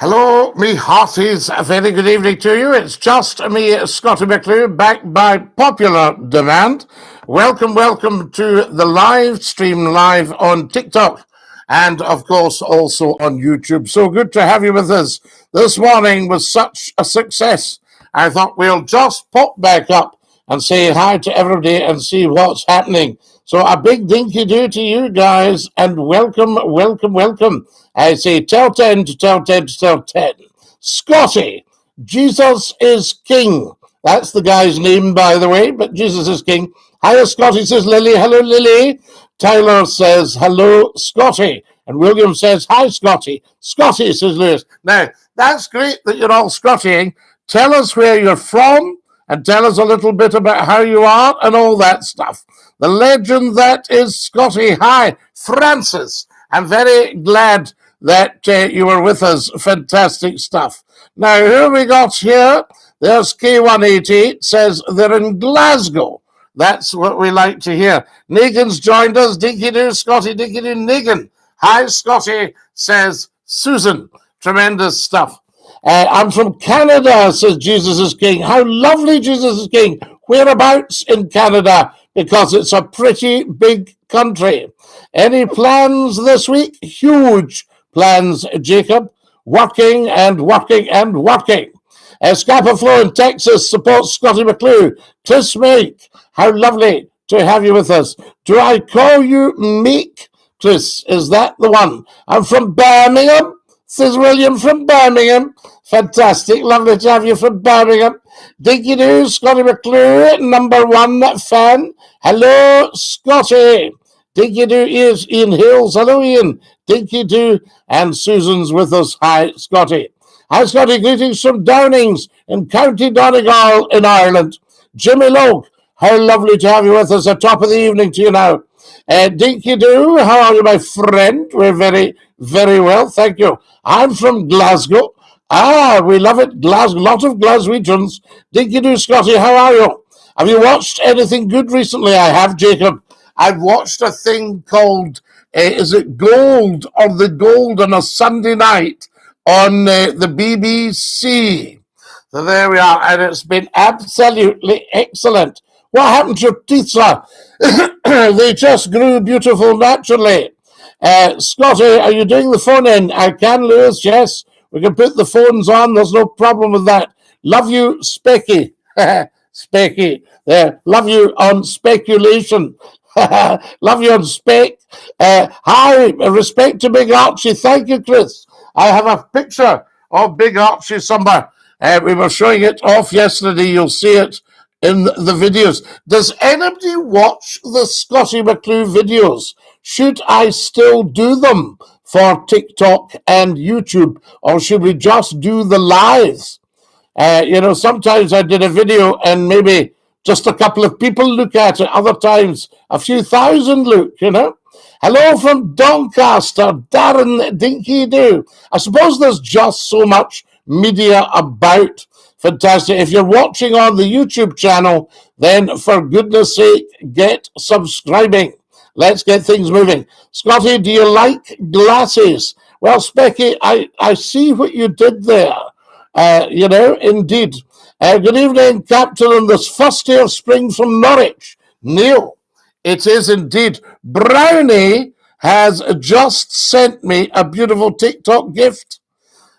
Hello, me hearties. A very good evening to you. It's just me, Scottie McCLUE, back by popular demand. Welcome to the live stream live on TikTok and, of course, also on YouTube. So good to have you with us. This morning was such a success. I thought we'll just pop back up and say hi to everybody and see what's happening. So a big dinky-do to you guys and welcome. I say tell 10 to tell 10 to tell 10. Scottie, Jesus is King. That's the guy's name, by the way, but Jesus is King. Hiya, Scottie, says Lily. Hello, Lily. Tyler says, hello, Scottie. And William says, hi, Scottie. Scottie, says Lewis. Now, that's great that you're all Scottieing. Tell us where you're from and tell us a little bit about how you are and all that stuff. The legend that is Scottie. Hi, Francis. I'm very glad that you were with us. Fantastic stuff. Now, who have we got here? There's K188, says they're in Glasgow. That's what we like to hear. Negan's joined us. Dinky-Doo, Scottie, Dinky-Doo, Negan. Hi, Scottie, says Susan. Tremendous stuff. I'm from Canada, says Jesus is King. How lovely, Jesus is King. Whereabouts in Canada? Because it's a pretty big country. Any plans this week? Huge plans, Jacob. Working. Scapa Flow in Texas supports Scottie McCLUE. Chris Meek, how lovely to have you with us. Do I call you Meek? Chris, is that the one? I'm from Birmingham, says William from Birmingham. Fantastic, lovely to have you from Birmingham. Dinky-Doo, Scottie McCLUE, number one fan. Hello, Scottie. Dinky-Doo is Ian Hills. Hello, Ian. Dinky-Doo, and Susan's with us. Hi, Scottie. Hi, Scottie. Greetings from Downings in County Donegal in Ireland. Jimmy Logue, how lovely to have you with us at top of the evening to you now. Dinky-Doo, how are you, my friend? We're very, very well, thank you. I'm from Glasgow. We love it. Lot of Glaswegians. Dinky-Doo, Scottie, how are you? Have you watched anything good recently? I have, Jacob. I've watched a thing called, is it Gold on a Sunday night on the BBC. So there we are, and it's been absolutely excellent. What happened to your teeth, sir? They just grew beautiful naturally. Scottie, are you doing the phone in? I can, Lewis, yes. We can put the phones on. There's no problem with that. Love you, Specky. Specky. There. Love you on speculation. Love you on spec. Hi, respect to Big Archie. Thank you, Chris. I have a picture of Big Archie somewhere. We were showing it off yesterday. You'll see it in the videos. Does anybody watch the Scottie McCLUE videos? Should I still do them for TikTok and YouTube, or should we just do the lives? Sometimes I did a video and maybe just a couple of people look at it. Other times, a few thousand look, Hello from Doncaster, Darren Dinky-Doo. I suppose there's just so much media about. Fantastic. If you're watching on the YouTube channel, then for goodness sake, get subscribing. Let's get things moving. Scottie, do you like glasses? Well, Specky, I see what you did there. Indeed. Good evening, Captain, on this first day of spring from Norwich. Neil, it is indeed. Brownie has just sent me a beautiful TikTok gift.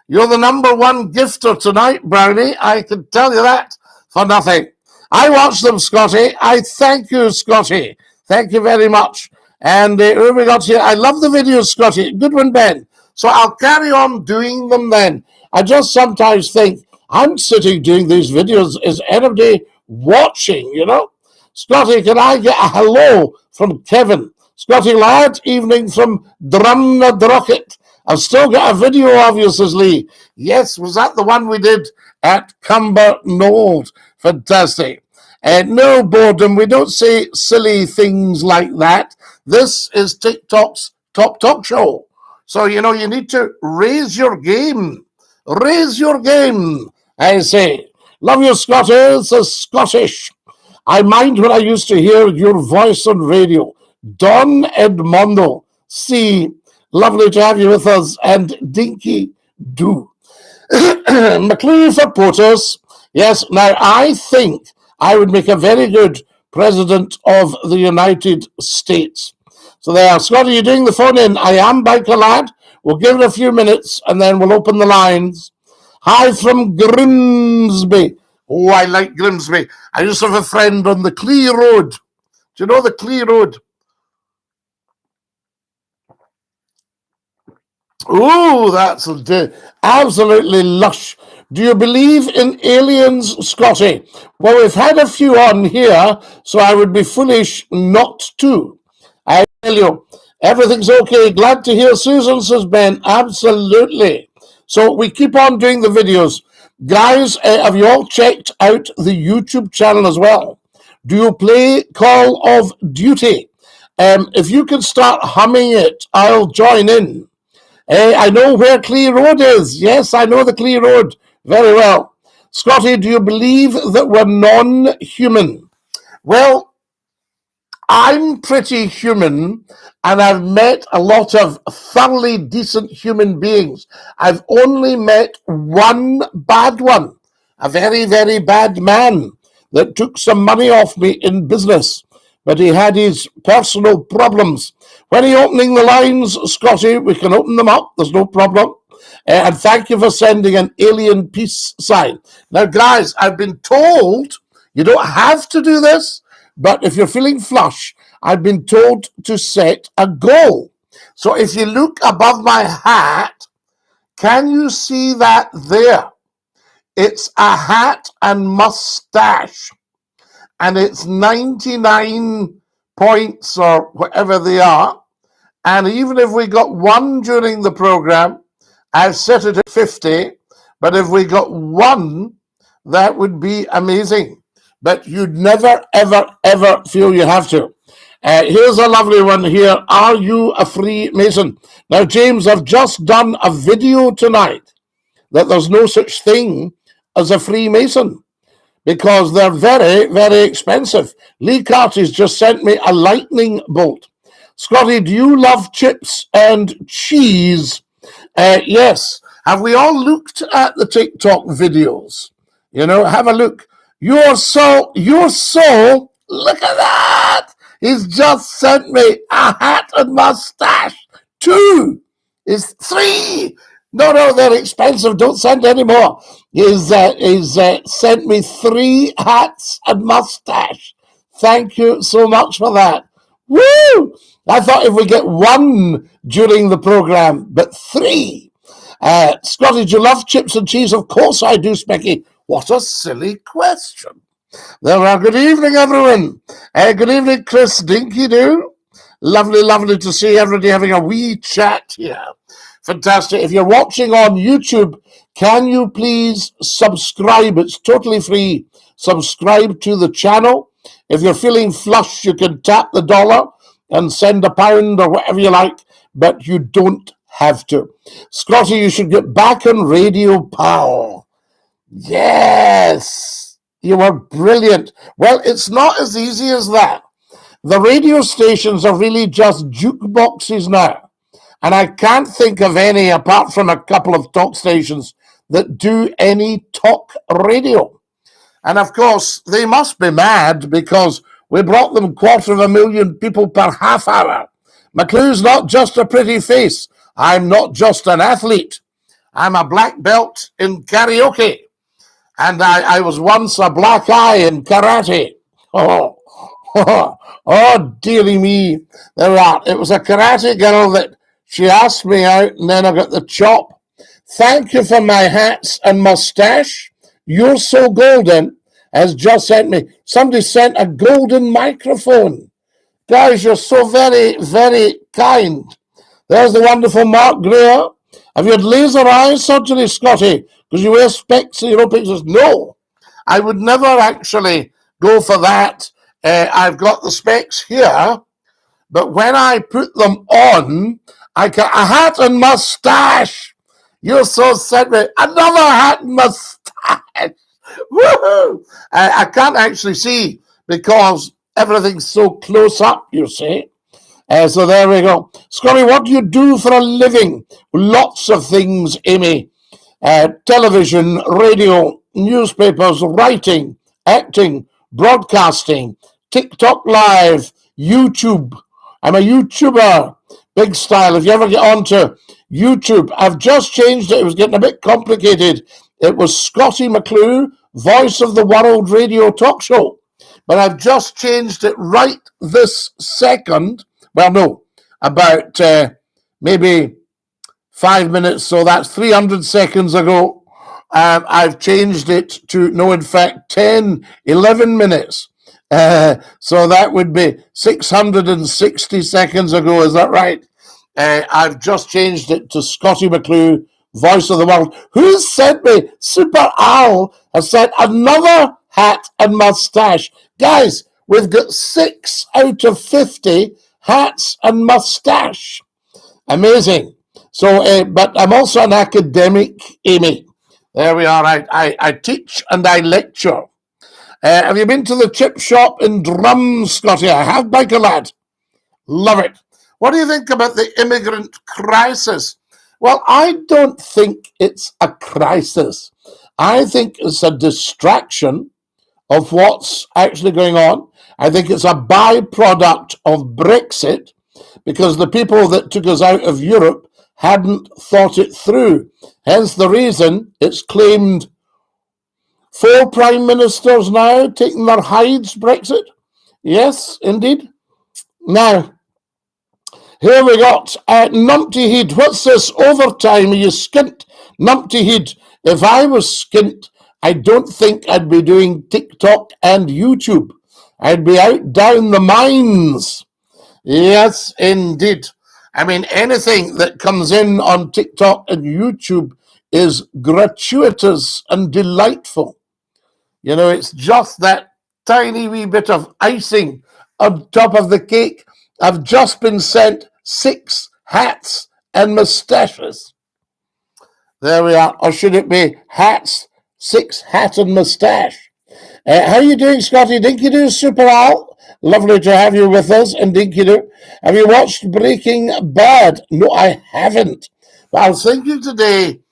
You're the number one gifter tonight, Brownie. I can tell you that for nothing. I watch them, Scottie. I thank you, Scottie. Thank you very much. And who have we got here? I love the videos, Scottie. Good one, Ben. So I'll carry on doing them then. I just sometimes think, I'm sitting doing these videos. Is anybody watching, Scottie, can I get a hello from Kevin? Scottie, lad, evening from Drumnadrocket. I've still got a video of you, says Lee. Yes, was that the one we did at Cumbernauld? Fantastic. No boredom. We don't say silly things like that. This is TikTok's top talk show. So, you need to raise your game. Raise your game, I say. Love you, Scottie, says Scottish. I mind when I used to hear your voice on radio. Don Edmondo. See, lovely to have you with us. And Dinky-Doo. McCLUE for POTUS. Yes, now I think I would make a very good President of the United States. So there, Scotty, you're doing the phone in. I am Biker Lad. We'll give it a few minutes and then we'll open the lines. Hi from Grimsby. Oh, I like Grimsby. I used to have a friend on the Clee Road. Do you know the Clee Road? Oh, that's absolutely lush. Do you believe in aliens, Scotty? Well, we've had a few on here, so I would be foolish not to. I tell you, everything's okay. Glad to hear Susan, says Ben. Absolutely. So we keep on doing the videos. Guys, have you all checked out the YouTube channel as well? Do you play Call of Duty? If you can start humming it, I'll join in. I know where Clee Road is. Yes, I know the Clee Road very well. Scotty, do you believe that we're non-human? Well, I'm pretty human, and I've met a lot of thoroughly decent human beings. I've only met one bad one, a very, very bad man that took some money off me in business, but he had his personal problems. When are you opening the lines, Scotty? We can open them up. There's no problem. And thank you for sending an alien peace sign. Now, guys, I've been told you don't have to do this, but if you're feeling flush, I've been told to set a goal. So if you look above my hat, can you see that there? It's a hat and mustache, and it's 99 points or whatever they are. And even if we got one during the program, I've set it at 50, but if we got one, that would be amazing. But you'd never, ever, ever feel you have to. Here's a lovely one here. Are you a Freemason? Now, James, I've just done a video tonight that there's no such thing as a Freemason because they're very, very expensive. Lee Carty's just sent me a lightning bolt. Scotty, do you love chips and cheese? Yes. Have we all looked at the TikTok videos? You know, have a look. You're so, look at that. He's just sent me a hat and mustache. 2 is 3. No, they're expensive. Don't send any more. He's sent me 3 hats and mustache. Thank you so much for that. Woo! I thought if we get 1 during the program, but 3. Scotty, do you love chips and cheese? Of course I do, Specky. What a silly question. There are. Good evening, everyone. Good evening, Chris DINKY-DOO. Lovely to see everybody having a wee chat here. Fantastic. If you're watching on YouTube, can you please subscribe? It's totally free. Subscribe to the channel. If you're feeling flush, you can tap the dollar and send £1 or whatever you like, but you don't have to. Scotty, you should get back on Radio Pal. Yes, you were brilliant. Well, it's not as easy as that. The radio stations are really just jukeboxes now. And I can't think of any, apart from a couple of talk stations, that do any talk radio. And of course, they must be mad because we brought them 250,000 people per half hour. McClue's not just a pretty face. I'm not just an athlete. I'm a black belt in karaoke. And I was once a black eye in karate. Oh, dearie me. It was a karate girl that she asked me out, and then I got the chop. Thank you for my hats and mustache. You're so golden, has just sent me. Somebody sent a golden microphone. Guys, you're so very, very kind. There's the wonderful Mark Greer. Have you had laser eye surgery, Scotty? Because you wear specs in your own pictures? No, I would never actually go for that. I've got the specs here, but when I put them on, I got a hat and mustache. You're so sent me another hat and mustache. Woohoo! I can't actually see because everything's so close up, you see. So there we go. Scotty, what do you do for a living? Lots of things, Amy. television, radio, newspapers, writing, acting, broadcasting, TikTok Live, YouTube. I'm a YouTuber, big style. If you ever get onto YouTube, I've just changed it. It was getting a bit complicated. It was Scottie McClue, Voice of the World radio talk show. But I've just changed it right this second. Well, no, about maybe 5 minutes, so that's 300 seconds ago. I've changed it to, no, in fact, 10, 11 minutes. So that would be 660 seconds ago, is that right? I've just changed it to Scottie McClue, Voice of the World. Who sent me? Super Al has sent another hat and mustache. Guys, we've got 6 out of 50 hats and mustache. Amazing. So, but I'm also an academic, Amy. There we are. I teach and I lecture. Have you been to the chip shop in Drum, Scotty? I have, Biker Lad. Love it. What do you think about the immigrant crisis? Well, I don't think it's a crisis. I think it's a distraction of what's actually going on. I think it's a byproduct of Brexit because the people that took us out of Europe hadn't thought it through. Hence the reason it's claimed 4 prime ministers now taking their hides Brexit. Yes, indeed. Now, here we got Numpty Heed. What's this overtime? Are you skint? Numpty Heed. If I was skint, I don't think I'd be doing TikTok and YouTube. I'd be out down the mines. Yes, indeed. I mean, anything that comes in on TikTok and YouTube is gratuitous and delightful. You know, it's just that tiny wee bit of icing on top of the cake. I've just been sent 6 hats and mustaches. There we are. Or should it be hats, 6 hat and mustache? How are you doing, Scotty? DINKY-DOO, Super Al. Lovely to have you with us. And DINKY-DOO, have you watched Breaking Bad? No, I haven't. But I was thinking today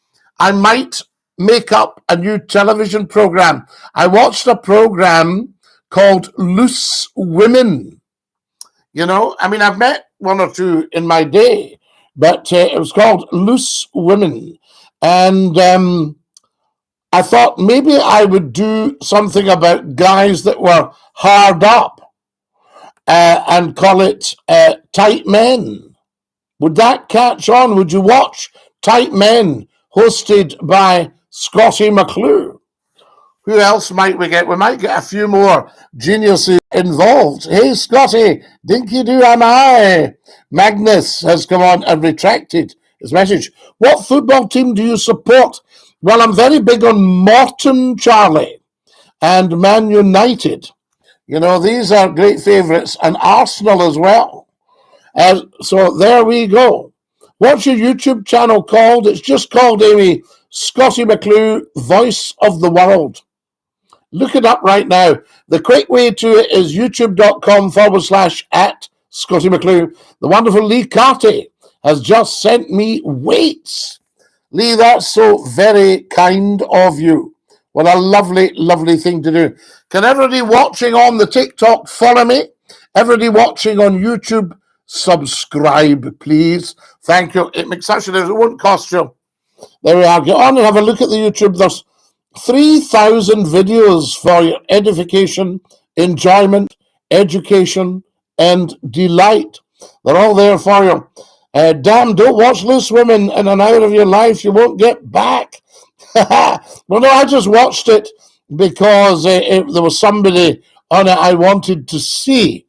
I might make up a new television program. I watched a program called Loose Women. You know, I mean, I've met 1 or 2 in my day, but it was called Loose Women. And I thought maybe I would do something about guys that were hard up and call it Tight Men. Would that catch on? Would you watch Tight Men, hosted by Scottie McClue? Who else might we get? We might get a few more geniuses involved. Hey, Scotty, DINKY-DOO am I? Magnus has come on and retracted his message. What football team do you support? Well, I'm very big on Morton, Charlie, and Man United. You know, these are great favourites, and Arsenal as well. So there we go. What's your YouTube channel called? It's just called, Amy, Scottie McClue, Voice of the World. Look it up right now. The quick way to it is youtube.com/@Scottie McClue. The wonderful Lee Carty has just sent me weights. Lee, that's so very kind of you. What a lovely, lovely thing to do. Can everybody watching on the TikTok follow me? Everybody watching on YouTube, subscribe, please. Thank you. It makes such a difference. It won't cost you. There we are. Get on and have a look at the YouTube. There's 3,000 videos for your edification, enjoyment, education, and delight. They're all there for you. Damn, don't watch Loose Women in an hour of your life. You won't get back. Well, no, I just watched it because there was somebody on it I wanted to see.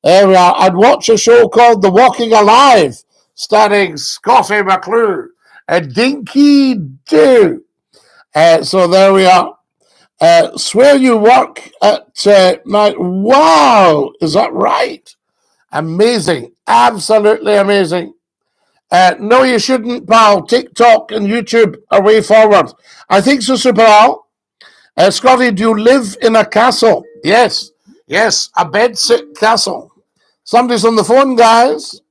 There we are. I'd watch a show called The Walking Alive, starring Scottie McClue and DINKY-DOO. So there we are. Swear you work at my... Wow, is that right? Amazing. Absolutely amazing. No, you shouldn't, pal. TikTok and YouTube are way forward. I think so, Super Al. Scotty, do you live in a castle? Yes. Yes, a bedsit castle. Somebody's on the phone, guys.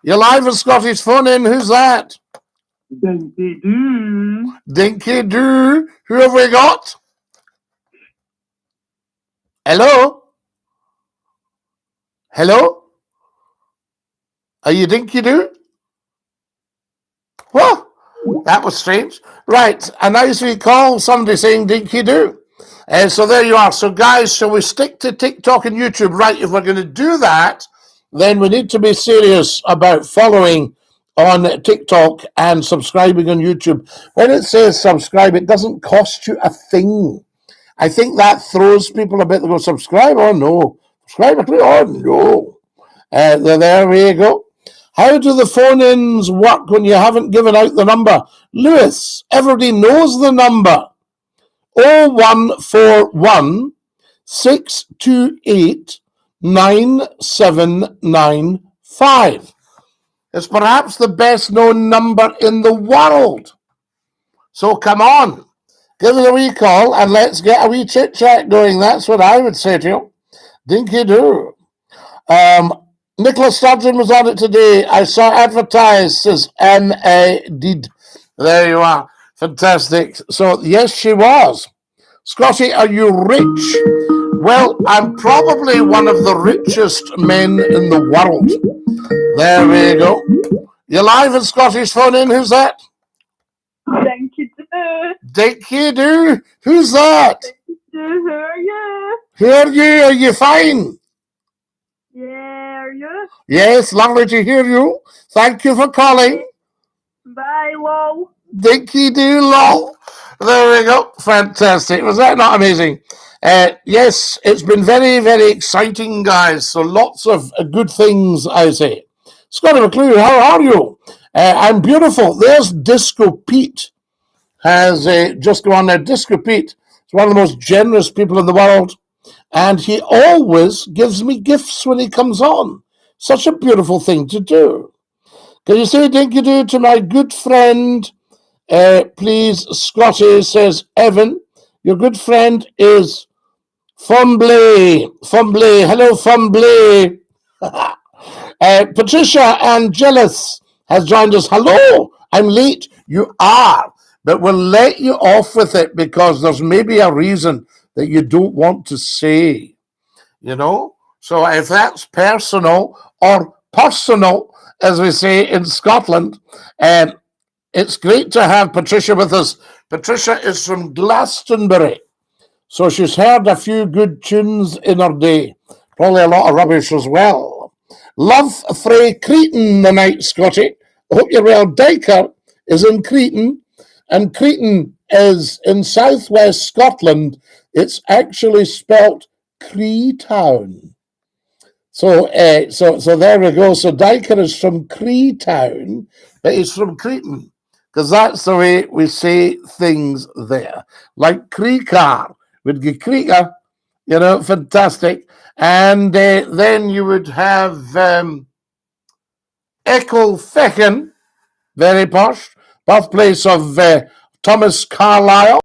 You're live with Scotty's phone in. Who's that? Dinky-Doo. Dinky-Doo. Who have we got? Hello? Hello? Are you Dinky-Doo? What? That was strange. Right, a nice wee call, somebody saying Dinky-Doo. So there you are. So guys, shall we stick to TikTok and YouTube? Right, if we're going to do that, then we need to be serious about following on TikTok and subscribing on YouTube. When it says subscribe, it doesn't cost you a thing. I think that throws people a bit. They go, subscribe? Oh, no. Subscribe? Oh, no. There we go. How do the phone-ins work when you haven't given out the number? Lewis, everybody knows the number. 0141 628 9795. It's perhaps the best known number in the world. So come on, give us a wee call and let's get a wee chit chat going. That's what I would say to you. Dinky-Doo. Nicola Sturgeon was on it today. I saw advertised, says M.A. did. There you are. Fantastic. So, yes, she was. Scotty, are you rich? Well, I'm probably one of the richest men in the world. There we go. You're live at Scotty's phone in. Who's that? Dinky-Doo. Dinky-Doo. Who's that? Dinky-Doo, who are you? Who are you? Are you fine? Yeah, are you? Yes, lovely to hear you. Thank you for calling. Bye, lol. Dinky-Doo, lol. There we go. Fantastic. Was that not amazing? Yes, it's been very, very exciting, guys. So lots of good things, I say. Scotty McCLUE, how are you? I'm beautiful. There's Disco Pete. Has just gone there. Disco Pete is one of the most generous people in the world. And he always gives me gifts when he comes on. Such a beautiful thing to do. Can you say Dinky-Doo to my good friend, please, Scotty, says Evan. Your good friend is Fumbly. Fumbly. Hello, Fumbly. Patricia Angelis has joined us. Hello, I'm late. You are. But we'll let you off with it because there's maybe a reason that you don't want to say, you know? So if that's personal or personal, as we say in Scotland, it's great to have Patricia with us. Patricia is from Glastonbury, so she's heard a few good tunes in her day. Probably a lot of rubbish as well. Love frae Cretan the night, Scotty. I hope you're well. Diker is in Cretan, and Cretan is in southwest Scotland. It's actually spelt Creetown. So there we go. So Diker is from Creetown, but he's from Cretan, because that's the way we say things there. Like Creekar would be Creeker, you know, fantastic. And then you would have Ecclefechan, very posh, birthplace of Thomas Carlyle,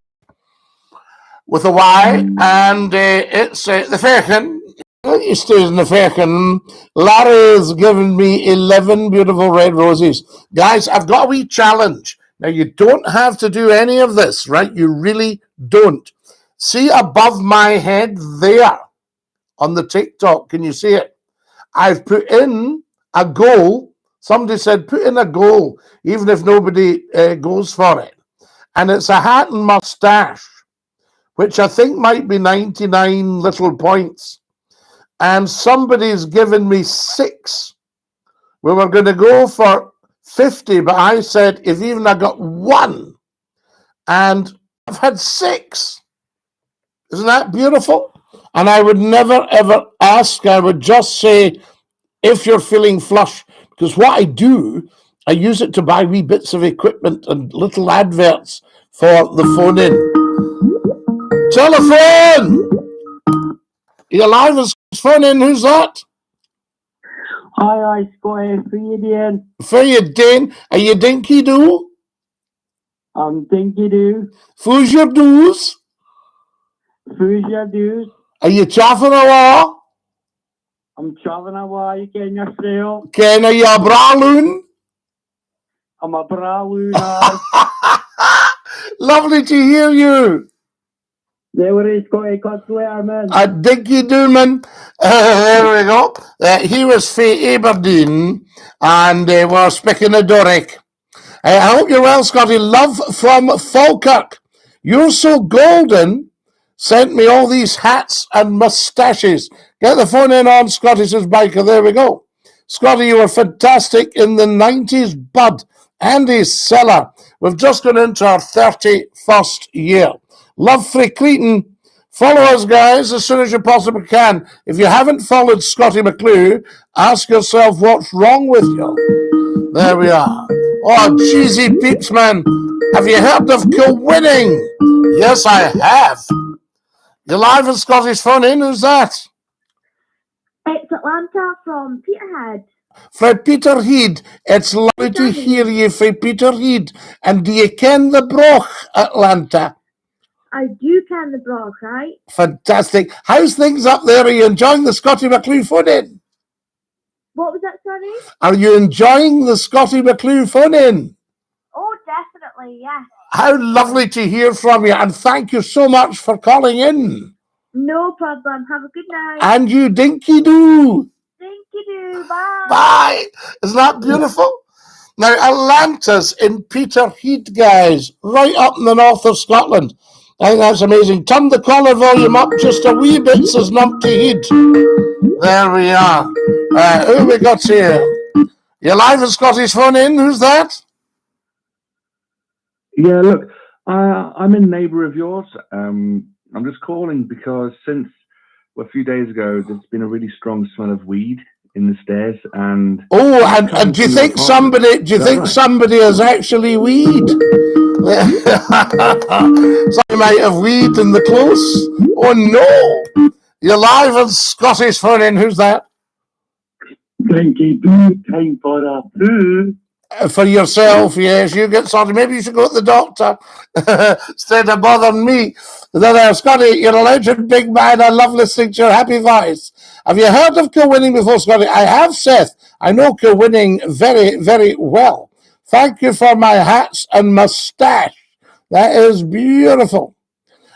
with a Y, and it's the Fechan. He stays in the Fechan. Larry's given me 11 beautiful red roses. Guys, I've got a wee challenge. Now, you don't have to do any of this, right? You really don't. See above my head there on the TikTok. Can you see it? I've put in a goal. Somebody said, put in a goal, even if nobody goes for it. And it's a hat and mustache, which I think might be 99 little points. And somebody's given me 6. We were going to go for 50, but I said, if even I got 1, and I've had 6. Isn't that beautiful? And I would never, ever ask. I would just say, if you're feeling flush, because what I do, I use it to buy wee bits of equipment and little adverts for the phone in. Telephone! You're live as phone in. Who's that? Hi, Scotty. How you doing? For you, Dane. Are you Dinky-Doo? I'm Dinky-Doo. Who's your doos? Who's your doos? Are you chaffing away? I'm traveling away. You getting yourself? Ken, are you a braloon? I'm a brawler. Lovely to hear you. There we is, Scotty. Catch you later, man. DINKY-DOO, man. There we go. He was from Aberdeen, and we're speaking of Doric. I hope you're well, Scotty. Love from Falkirk. You're so golden. Sent me all these hats and moustaches. Get the phone in on Scotty, says Biker. There we go. Scotty, you were fantastic in the 90s, bud. Andy's Cellar. We've just gone into our 31st year. Love Free Cretan. Follow us, guys, as soon as you possibly can. If you haven't followed Scotty McClue, ask yourself what's wrong with you. There we are. Oh, cheesy peeps, man. Have you heard of co-winning? Yes, I have. You're live at Scotty's phone in. Who's that? It's Atlanta from Peterhead. From Peterhead. It's lovely to hear you from Peterhead. And do you ken the broch, Atlanta? I do ken the broch, right? Fantastic. How's things up there? Are you enjoying the Scotty McClue phone in? What was that, sorry? Are you enjoying the Scotty McClue phone in? Oh, definitely, yes. How lovely to hear from you, and thank you so much for calling in. No problem. Have a good night. And you, Dinky-Doo. Dinky-Doo. Bye. Bye. Isn't that beautiful? Now, Atlanta's in Peterhead, guys, right up in the north of Scotland. I think that's amazing. Turn the collar volume up just a wee bit, says Numpty Head. There we are. Who we got here? You're live at Scotty's phone in. Who's that? Yeah, look, I'm a neighbour of yours. I'm just calling because since a few days ago, there's been a really strong smell of weed in the stairs, and and do you think somebody? Do you think somebody has actually weed? Somebody might have weed in the close. Oh no! You're live on Scotty's phone in. Who's that? Dinky-Doo, time for a poo. For yourself, yes. You get sorted. Maybe you should go to the doctor instead of bothering me. Scotty, you're a legend, big man. I love listening to your happy voice. Have you heard of co-winning before, Scotty? I have, Seth. I know co-winning very, very well. Thank you for my hats and moustache. That is beautiful.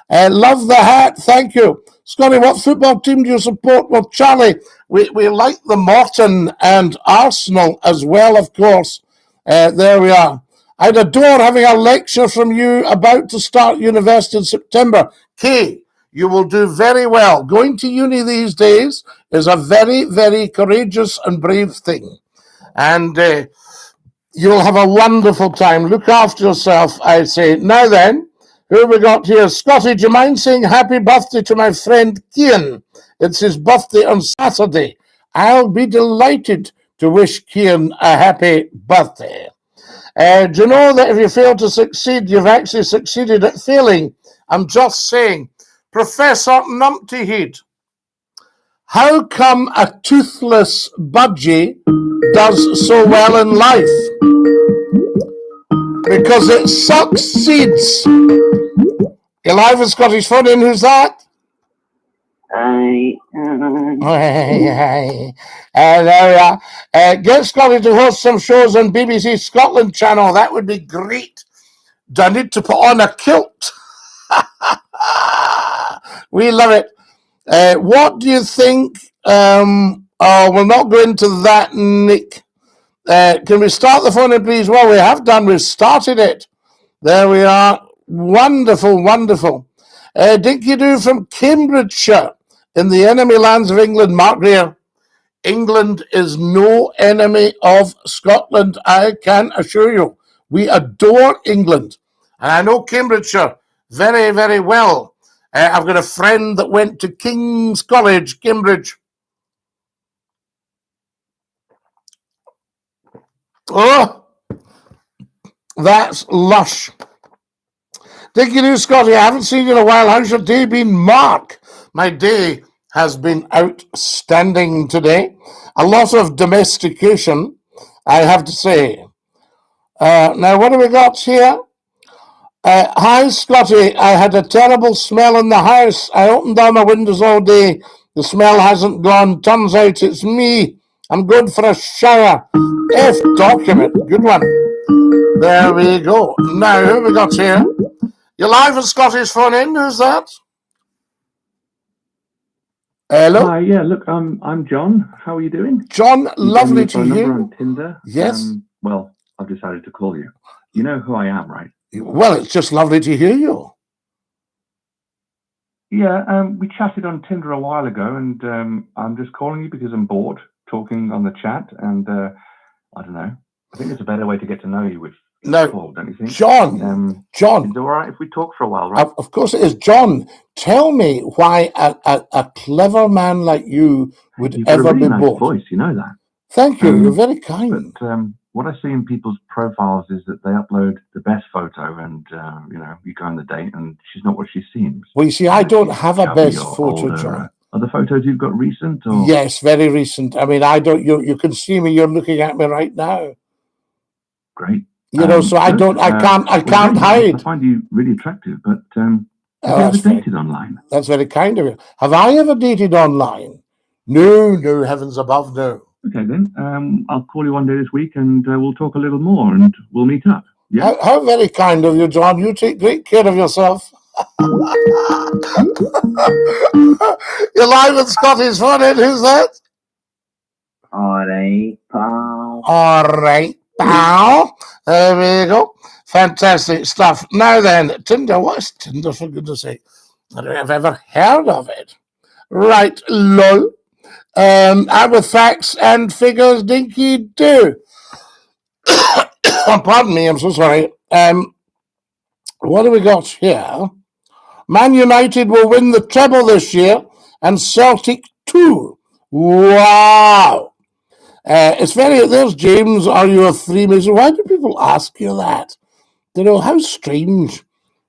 Love the hat. Thank you. Scotty, what football team do you support? Well, Charlie, we like the Morton and Arsenal as well, of course. There we are. I'd adore having a lecture from you about to start university in September. Kay, you will do very well. Going to uni these days is a very, very courageous and brave thing. And you'll have a wonderful time. Look after yourself, I say. Now then, who we got here? Scotty, do you mind saying happy birthday to my friend Kian? It's his birthday on Saturday. I'll be delighted to wish Kian a happy birthday. Do you know that if you fail to succeed, you've actually succeeded at failing? I'm just saying. Professor Numpty Head, how come a toothless budgie does so well in life? Because it succeeds. You're live with Scottish phone in. Who's that? Hi. There we are. Get Scotty to host some shows on BBC Scotland channel. That would be great. Do I need to put on a kilt? We love it. What do you think? We'll not go into that, Nick. Can we start the phone in, please? Well, we have done. We've started it. There we are. Wonderful, wonderful. Dinky-Doo from Cambridgeshire in the enemy lands of England. Mark Greer. England is no enemy of Scotland, I can assure you. We adore England. And I know Cambridgeshire very, very well. I've got a friend that went to King's College, Cambridge. Oh, that's lush. Dinky-Doo, Scotty, I haven't seen you in a while. How's your day been, Mark? My day has been outstanding today. A lot of domestication, I have to say. Now, what do we got here? Hi, Scotty. I had a terrible smell in the house. I opened all my windows all day. The smell hasn't gone. Turns out it's me. I'm going for a shower. F document. Good one. There we go. Now, who have we got here? You're live at Scotty's phone in. Who's that? Hello? Hi, yeah, look, I'm John. How are you doing? John, You lovely gave me to your hear number you. on Tinder. Yes. Well, I've decided to call you. You know who I am, right? Well, it's just lovely to hear you. Yeah, we chatted on Tinder a while ago, and I'm just calling you because I'm bored talking on the chat, and I don't know. I think it's a better way to get to know you with call, don't you think? John, It's all right if we talk for a while, right? Of course it is. John, tell me why a clever man like you would You've got ever a really be nice bored. voice, you know that. Thank you. You're very kind. But what I see in people's profiles is that they upload the best photo, and you go on the date, and she's not what she seems. Well, you see, I don't have a Chubby best or photo, older. John. Are the photos you've got recent? Or? Yes, very recent. I mean, I don't. You can see me. You're looking at me right now. Great. You know, so I don't. I can't hide. I find you really attractive, but have you ever dated online? That's very kind of you. Have I ever dated online? No, no, heavens above, no. Okay, then. I'll call you one day this week, and we'll talk a little more, and we'll meet up. Yeah. How very kind of you, John. You take great care of yourself. You're live at Scotty's phone in. Who's that? All right, pal. All right, pal. There we go. Fantastic stuff. Now then, Tinder. What is Tinder, for goodness sake? I don't know if I've ever heard of it. Right, lol. And with facts and figures, Dinky-Doo. Pardon me, I'm so sorry. What do we got here? Man United will win the treble this year, and Celtic too. Wow. It's very, there's James, are you a Freemason? Why do people ask you that? You know, how strange. I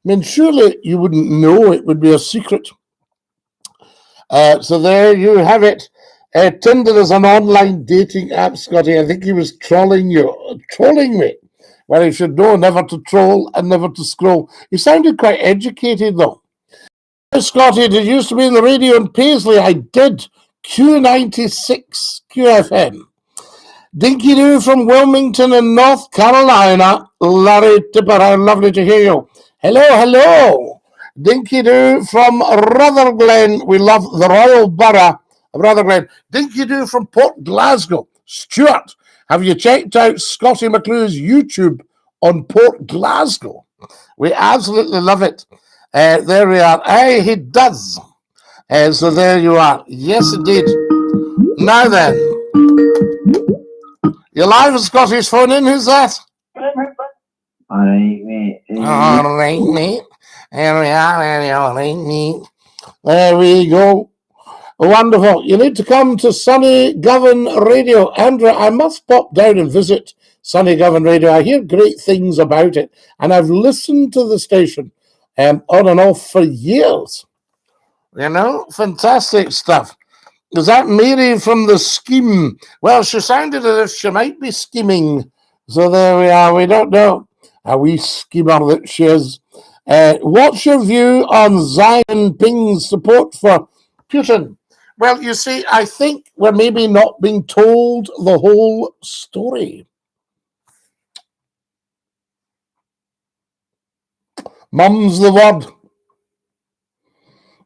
mean, surely you wouldn't know, it would be a secret. So there you have it. Tinder is an online dating app, Scotty. I think he was trolling me. Well, he should know never to troll and never to scroll. He sounded quite educated, though. Scotty, did you used to be in the radio in Paisley? I did. Q96 QFM. Dinky-Doo from Wilmington in North Carolina. Larry Tipper, how lovely to hear you. Hello, hello. Dinky-Doo from Rutherglen. We love the Royal Borough of Rutherglen. Dinky-Doo from Port Glasgow. Stuart, have you checked out Scotty McCLUE's YouTube on Port Glasgow? We absolutely love it. There we are. Aye, he does. So there you are. Yes, indeed. Now then, you're live at Scotty's phone in. Who's that? All right, mate. All right, mate. There we are. All right, mate. There we go. Wonderful. You need to come to Sunny Govan Radio. Andrew, I must pop down and visit Sunny Govan Radio. I hear great things about it, and I've listened to the station on and off for years. You know, fantastic stuff. Is that Mary from the scheme? Well, she sounded as if she might be scheming. So there we are. We don't know. A wee schemer that she is. What's your view on Xi Jinping's support for Putin? Well, you see, I think we're maybe not being told the whole story. Mum's the word.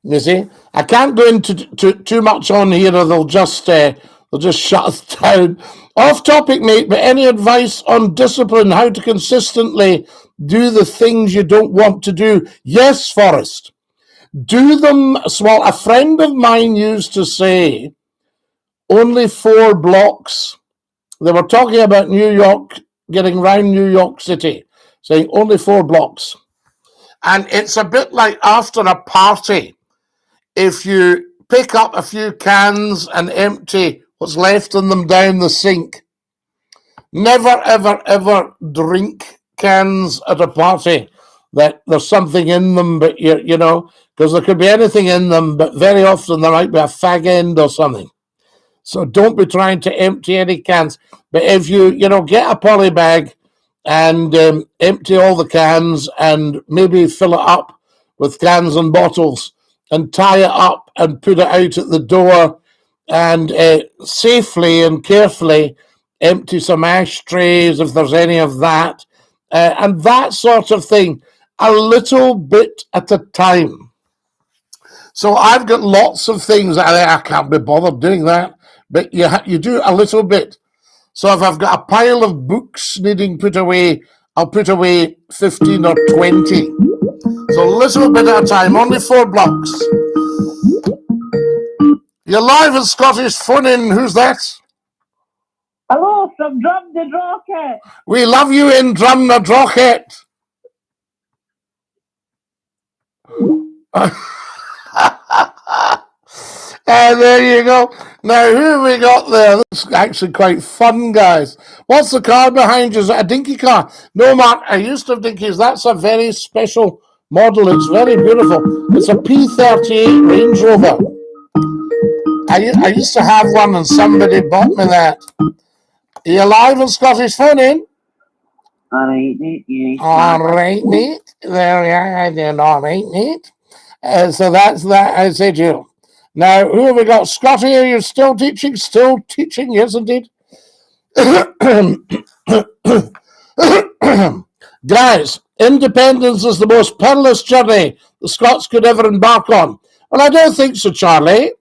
You see, I can't go into too much on here, or they'll just shut us down. Off topic, mate. But any advice on discipline? How to consistently do the things you don't want to do? Yes, Forrest. Do them. Well, a friend of mine used to say, only 4 blocks. They were talking about New York, getting round New York City, saying only 4 blocks. And it's a bit like after a party. If you pick up a few cans and empty what's left in them down the sink, never, ever, ever drink cans at a party that there's something in them, but you know, because there could be anything in them, but very often there might be a fag end or something. So don't be trying to empty any cans. But if you get a poly bag and empty all the cans and maybe fill it up with cans and bottles, and tie it up and put it out at the door, and safely and carefully, empty some ashtrays if there's any of that, and that sort of thing, a little bit at a time. So I've got lots of things I can't be bothered doing that, but you do a little bit. So if I've got a pile of books needing put away, I'll put away 15 or 20. So a little bit at a time, only 4 blocks. You're live at Scottish Phone In. Who's that? Hello, from Drum the Rocket. We love you in Drum the Rocket. And there you go. Now, who have we got there? This is actually quite fun, guys. What's the car behind you? Is it a dinky car? No, Mark, I used to have dinkies. That's a very special model. It's very beautiful. It's a P38 Range Rover. I used to have one and somebody bought me that. Are you live on Scottish Phone In? All right, mate. Yeah. All right, mate. There we are. I did all right, mate. So that's that. I said you. Now, who have we got? Scotty, are you still teaching? Still teaching, yes, indeed. Guys, independence is the most perilous journey the Scots could ever embark on. Well, I don't think so, Charlie,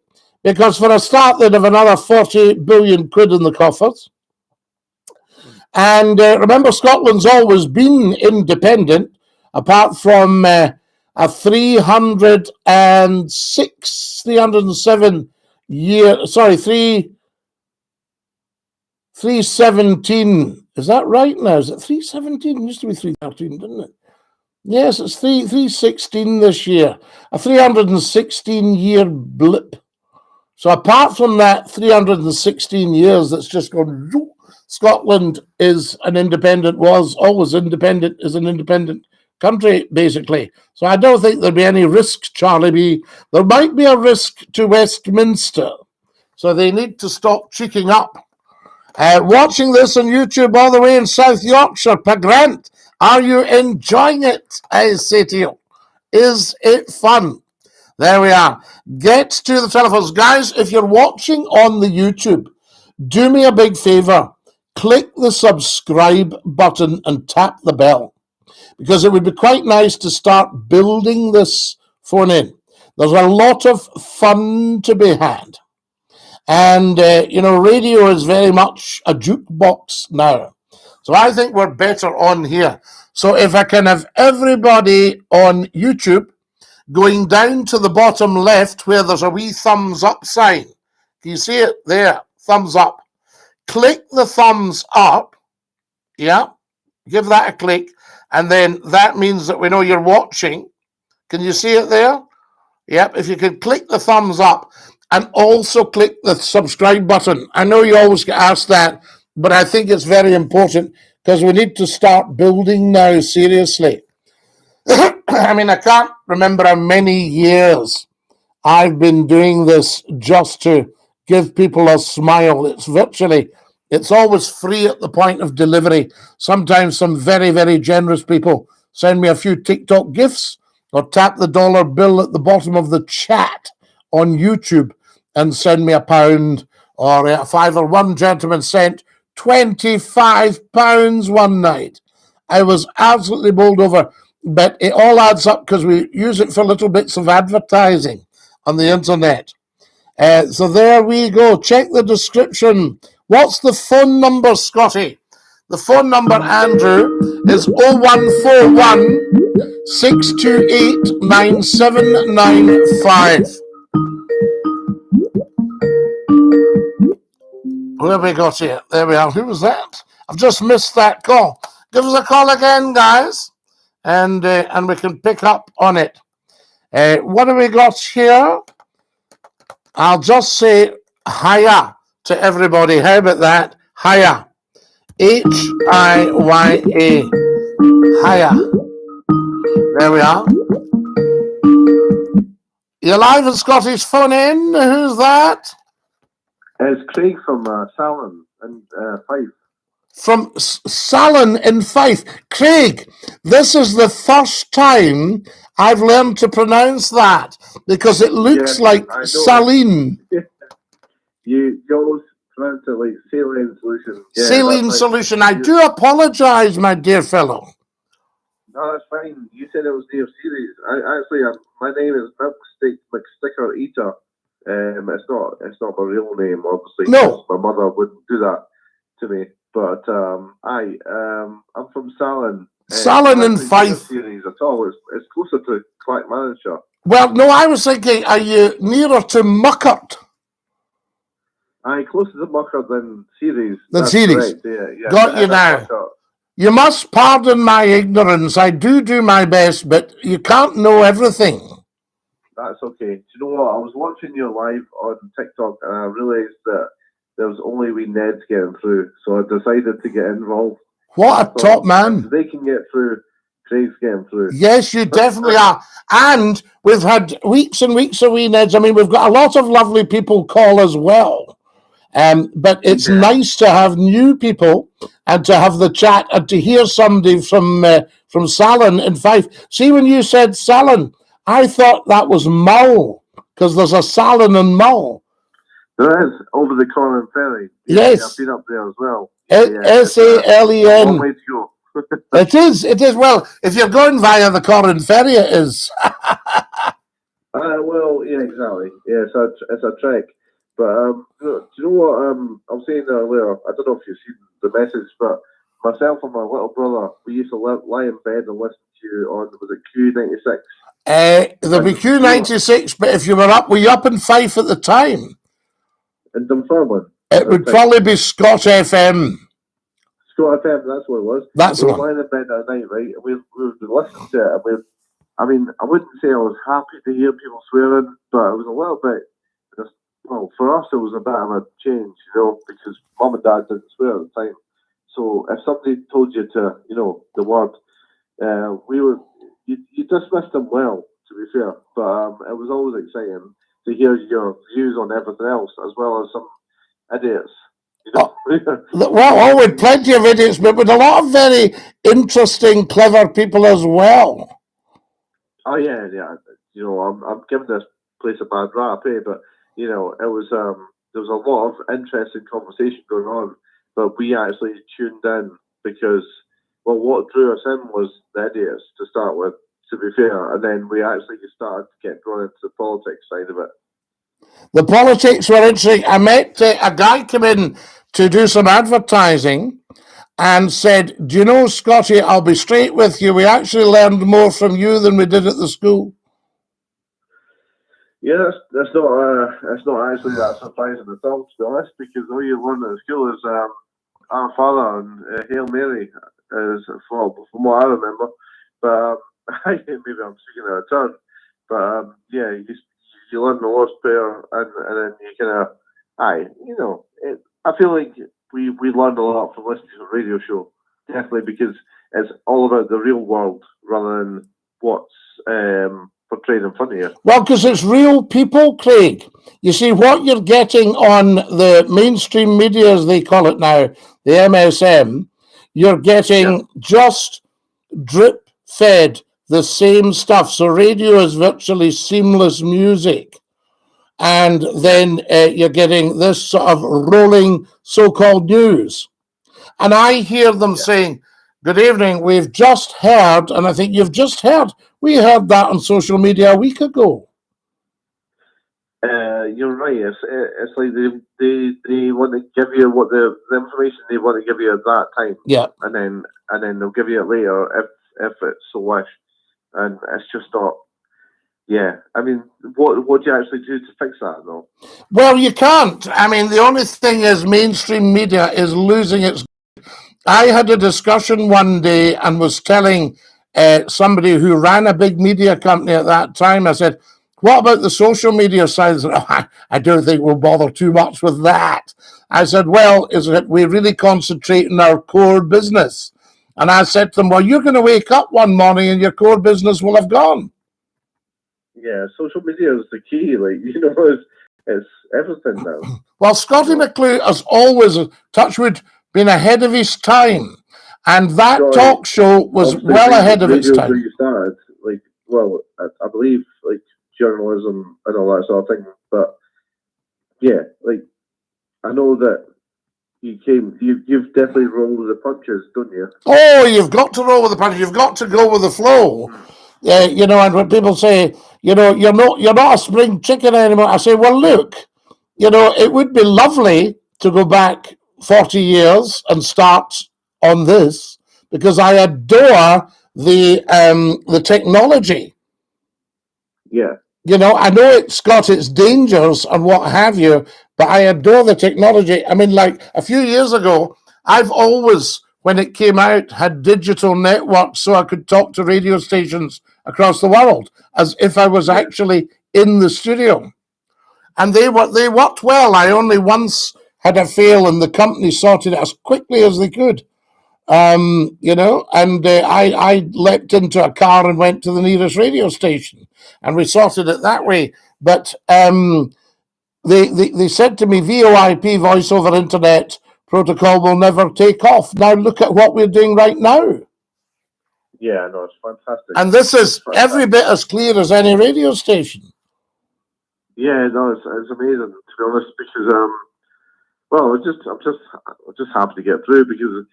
because for a start, they'd have another 40 billion quid in the coffers. And remember, Scotland's always been independent, apart from a 307 year, sorry, 317. Is that right now? Is it 317? It used to be 313, didn't it? Yes, it's 316 this year. A 316 year blip. So apart from that 316 years that's just gone, Scotland is an independent, was always independent, is an independent country, basically. So I don't think there'd be any risk, Charlie B. There might be a risk to Westminster. So they need to stop cheeking up. Watching this on YouTube all the way in South Yorkshire, Grant, are you enjoying it? I say to you, is it fun? There we are. Get to the telephones. Guys, if you're watching on the YouTube, do me a big favor. Click the subscribe button and tap the bell, because it would be quite nice to start building this phone in. There's a lot of fun to be had. And, radio is very much a jukebox now. So I think we're better on here. So if I can have everybody on YouTube going down to the bottom left where there's a wee thumbs up sign. Can you see it there? Thumbs up. Click the thumbs up. Yeah. Give that a click. And then that means that we know you're watching. Can you see it there? Yep. If you could click the thumbs up and also click the subscribe button. I know you always get asked that, but I think it's very important because we need to start building now, seriously. I mean, I can't remember how many years I've been doing this just to give people a smile. It's always free at the point of delivery. Sometimes some very, very generous people send me a few TikTok gifts or tap the dollar bill at the bottom of the chat on YouTube and send me £1 or a £5. One gentleman sent £25 one night. I was absolutely bowled over, but it all adds up because we use it for little bits of advertising on the internet. So there we go. Check the description. What's the phone number, Scotty? The phone number, Andrew, is 0141 628 9795. Who have we got here? There we are. Who was that? I've just missed that call. Give us a call again, guys, and we can pick up on it. What have we got here? I'll just say hiya to everybody. How about that? Hiya. H-I-Y-A. Hiya. There we are. You're live at Scottish Phone In. Who's that? It's Craig from Salon and Fife. From Salon in Fife. Craig, this is the first time I've learned to pronounce that because it looks like Saline. You always pronounce it like saline solution. Yeah, Saline that's right. solution. I do apologise, my dear fellow. No, that's fine. You said it was near series. My name is Milkstick McSticker Eater. It's not my real name, obviously. No. My mother wouldn't do that to me. But I'm from Salon. Salon and Actually, Fife. Series at all. It's closer to Clackmannanshire. Well, no, I was thinking, are you nearer to Muckert? Closer to Muckert than Series. Than That's Series. correct, yeah. Got you now. Muckert. You must pardon my ignorance. I do my best, but you can't know everything. That's okay. Do you know what? I was watching you live on TikTok and I realised that there was only wee Ned's getting through, so I decided to get involved. What a top man. If they can get through, Craig's getting through. Yes, you definitely are. And we've had weeks and weeks of wee Neds. I mean, we've got a lot of lovely people call as well. But it's nice to have new people and to have the chat and to hear somebody from Salon in Fife. See, when you said Salon, I thought that was Mull, because there's a Salon and Mull. There is, over the Corner Ferry. Yes. I've been up there as well. S-A-L-E-N. Long way to go. It is. Well, if you're going via the Corrin Ferry, it is. Well, yeah, exactly. Yeah, it's a trek. But do you know what I was saying earlier? I don't know if you've seen the message, but myself and my little brother, we used to lie in bed and listen to you on, was it Q96? There'll be Q96, but if you were up in Fife at the time? In Dunfermline. It would probably be Scott FM. Scott FM, that's what it was. That's we the were one. lying in bed at night, right? And we would listen to it, and I wouldn't say I was happy to hear people swearing, but it was a little bit. Well, for us, it was a bit of a change, because mum and dad didn't swear at the time. So if somebody told you to, the word, you dismissed them well, to be fair. But it was always exciting to hear your views on everything else, as well as some idiots. Well, with plenty of idiots, but with a lot of very interesting, clever people as well. Oh yeah. I'm giving this place a bad rap, but it was there was a lot of interesting conversation going on, but we actually tuned in because, well, what drew us in was the idiots to start with, to be fair, and then we actually started to get drawn into the politics side of it. The politics were interesting. I met a guy come in to do some advertising and said, "Do you know, Scotty, I'll be straight with you, we actually learned more from you than we did at the school." Yeah, that's not actually that surprising at all, to be honest, because all you learn at school is Our Father and Hail Mary, from what I remember. But maybe I'm speaking out of turn. But you learn the Lord's Prayer, and then you kind of, I feel like we learned a lot from listening to the radio show, definitely, because it's all about the real world rather than what's portrayed in front of you. Well, because it's real people, Craig. You see, what you're getting on the mainstream media, as they call it now, the MSM, you're getting just drip-fed the same stuff. So radio is virtually seamless music. And then you're getting this sort of rolling so-called news. And I hear them saying, "Good evening, we've just heard," and I think you've just heard. We heard that on social media a week ago. You're right. It's like they want to give you what the information they want to give you at that time. Yeah. And then they'll give you it later if it's so wish. And it's just not. Yeah. I mean, what do you actually do to fix that, though? Well, you can't. I mean, the only thing is mainstream media is losing its. I had a discussion one day and was telling somebody who ran a big media company at that time, I said, "What about the social media side?" They said, "Oh, I don't think we'll bother too much with that." I said, "Well, is it we really concentrate on our core business?" And I said to them, "Well, you're going to wake up one morning and your core business will have gone." Yeah, social media is the key. Like, it's everything now. Well, Scottie McClue has always, touchwood, been ahead of his time. And that talk show was well ahead of its time. Where you started, I believe, journalism and all that sort of thing. But, yeah, I know that you've definitely rolled with the punches, don't you? Oh, you've got to roll with the punches. You've got to go with the flow. You know, and when people say, you know, you're not a spring chicken anymore, I say, well, look, you know, it would be lovely to go back 40 years and start on this, because I adore the technology. Yeah. You know, I know it's got its dangers and what have you, but I adore the technology. I mean, like a few years ago, I've always, when it came out, had digital networks so I could talk to radio stations across the world as if I was actually in the studio. And they worked well. I only once had a fail, and the company sorted it as quickly as they could. You know, and I leapt into a car and went to the nearest radio station, and we sorted it that way. But they said to me, VoIP, voice over internet protocol, will never take off. Now look at what we're doing right now. Yeah, no, it's fantastic. And this is every bit as clear as any radio station. Yeah, no, it's amazing, to be honest, because well, I'm just happy to get through, because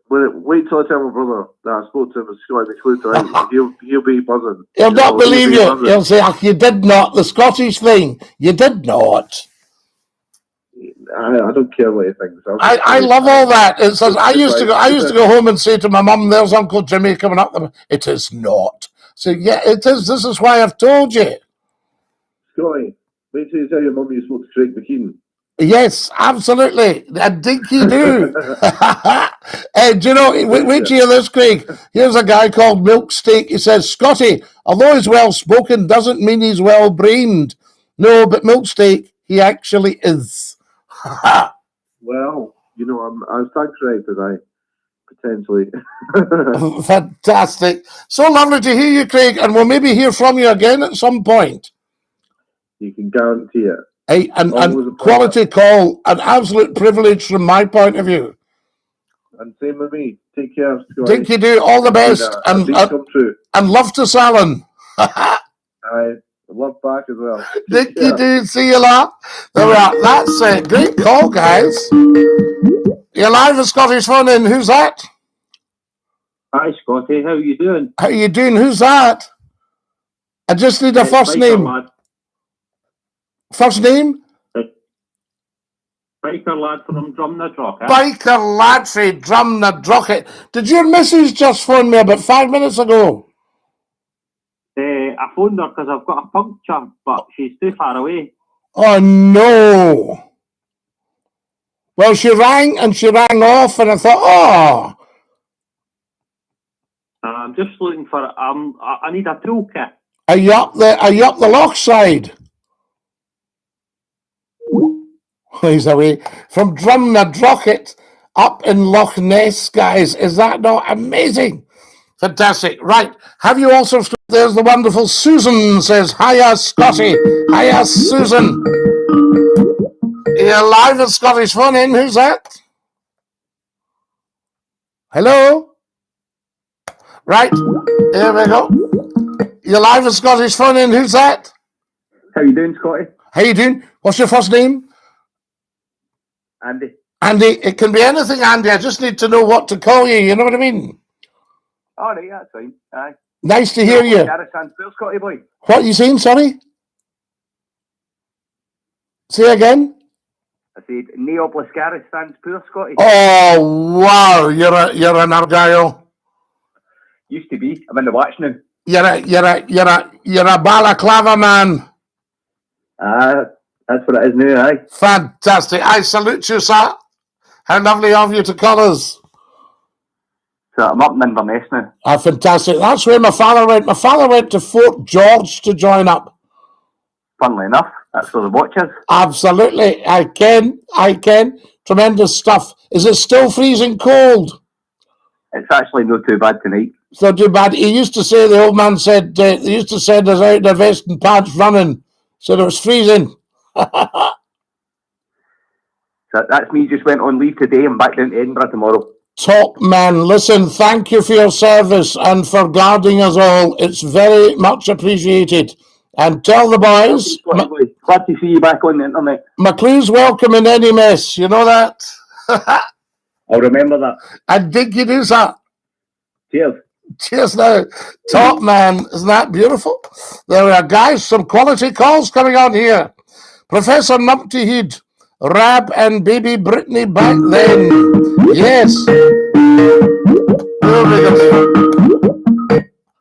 wait till I tell my brother that I spoke to him at Scottie McCLUE tonight. He'll be buzzing. He'll not believe you. He'll say, "Oh, you did not, the Scottish thing. You did not." I don't care what he thinks. I love all that. It says I used to go home and say to my mum, "There's Uncle Jimmy coming up." It is not. So yeah, it is. This is why I've told you. Scotty, wait till you tell your mum you spoke to Craig McKean. Yes, absolutely. A dinky-doo. Do you know, wait till you hear this, Craig. Here's a guy called Milksteak. He says, Scotty, although he's well-spoken, doesn't mean he's well-brained. No, but Milksteak, he actually is. Well, you know, I was thanks right today, potentially. Fantastic. So lovely to hear you, Craig, and we'll maybe hear from you again at some point. You can guarantee it. Hey, and quality call, an absolute privilege from my point of view. And same with me. Take care, Scotty. Dinky-Doo, all the best, and love to Salon. I love back as well. Dinky-Doo, see you lot. That's it. Great call, guys. You're live at Scottish Phone In. Who's that? Hi, Scotty. How you doing? How you doing? Who's that? I just need a first name. Lad. First name? Biker lad from Drumnadrock. Biker lad from Drumnadrock. Did your missus just phone me about 5 minutes ago? I phoned her because I've got a puncture, but she's too far away. Oh, no. Well, she rang off, and I thought, oh. I'm just looking for, I need a toolkit. Are you up the loch side? He's away. From Drumnadrock up in Loch Ness, guys. Is that not amazing? Fantastic. Right. Have you also... There's the wonderful Susan says, hiya, Scotty. Hiya, Susan. You're live at Scottish Phone In. Who's that? Hello? Right. Here we go. You're live at Scottish Phone In. Who's that? How you doing, Scotty? How you doing? What's your first name? Andy. Andy. It can be anything, Andy. I just need to know what to call you. You know what I mean? All right, that's fine. Aye. Nice to hear you. Scotty boy. What are you saying, sorry? Say again? I said, Neoblascaris stands poor, Scotty. Oh, wow. You're an Argyle. Used to be. I'm in the watch now. You're a balaclava man. That's what it is now, aye. Fantastic. I salute you, sir. How lovely of you to call us. So I'm up in Inverness now. Fantastic. That's where my father went. My father went to Fort George to join up. Funnily enough, that's where the watch is. Absolutely. I can. Tremendous stuff. Is it still freezing cold? It's actually not too bad tonight. It's not too bad. He used to say, the old man said, they used to send us out in their vest and pants running. So it was freezing. So that's me, just went on leave today and back down to Edinburgh tomorrow. Top man. Listen, thank you for your service and for guarding us all. It's very much appreciated. And tell the boys, Glad to see you back on the internet. McCLUE's welcome in any mess. You know that? I'll remember that. And DINKY-DOO, sir. Cheers. Cheers now. Top man. Isn't that beautiful? There we are, guys. Some quality calls coming on here. Professor Numpty Heed. Rab and baby Brittany back then. Yes.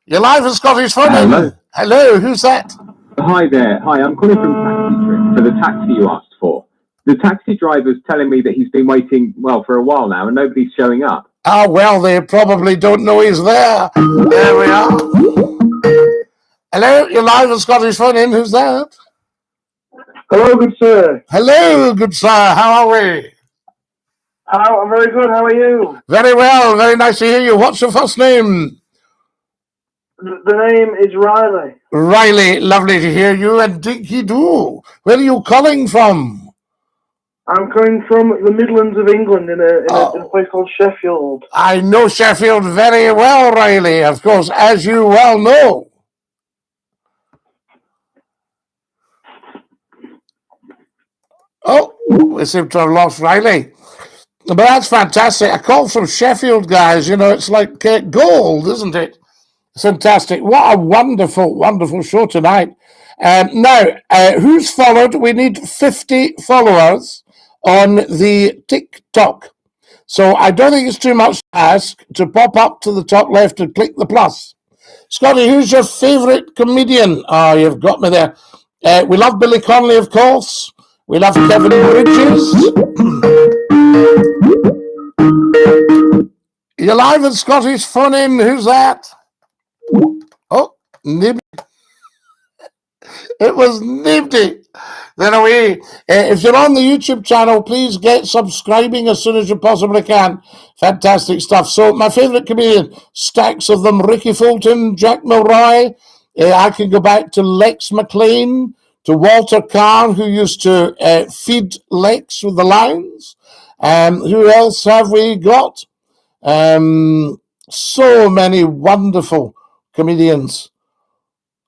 You're live in Scottish Fun. Hello. Hello, who's that? Hi there. Hi, I'm calling from Taxi Trip for the taxi you asked for. The taxi driver's telling me that he's been waiting, well, for a while now, and nobody's showing up. Ah, well, they probably don't know he's there. There we are. Hello, you're live in Scottish Fun. Who's that? Hello, good sir. Hello, good sir. How are we? I'm very good. How are you? Very well. Very nice to hear you. What's your first name? The name is Riley. Riley, lovely to hear you. And DINKY-DOO, where are you calling from? I'm coming from the Midlands of England in a place called Sheffield. I know Sheffield very well, Riley, of course, as you well know. Oh, we seem to have lost Riley. But that's fantastic. A call from Sheffield, guys. You know, it's like gold, isn't it? Fantastic. What a wonderful, wonderful show tonight. Now, who's followed? We need 50 followers on the TikTok. So I don't think it's too much to ask to pop up to the top left and click the plus. Scotty, who's your favourite comedian? Oh, you've got me there. We love Billy Connolly, of course. We love Kevin Bridges. You're live in Scottish Fun In. Who's that? Oh, Nibby. It was Nibby. Then away. If you're on the YouTube channel, please get subscribing as soon as you possibly can. Fantastic stuff. So my favourite comedian, stacks of them, Ricky Fulton, Jack Milroy. I can go back to Lex McLean, to Walter Carr, who used to feed Lex with the lines. Who else have we got? So many wonderful comedians.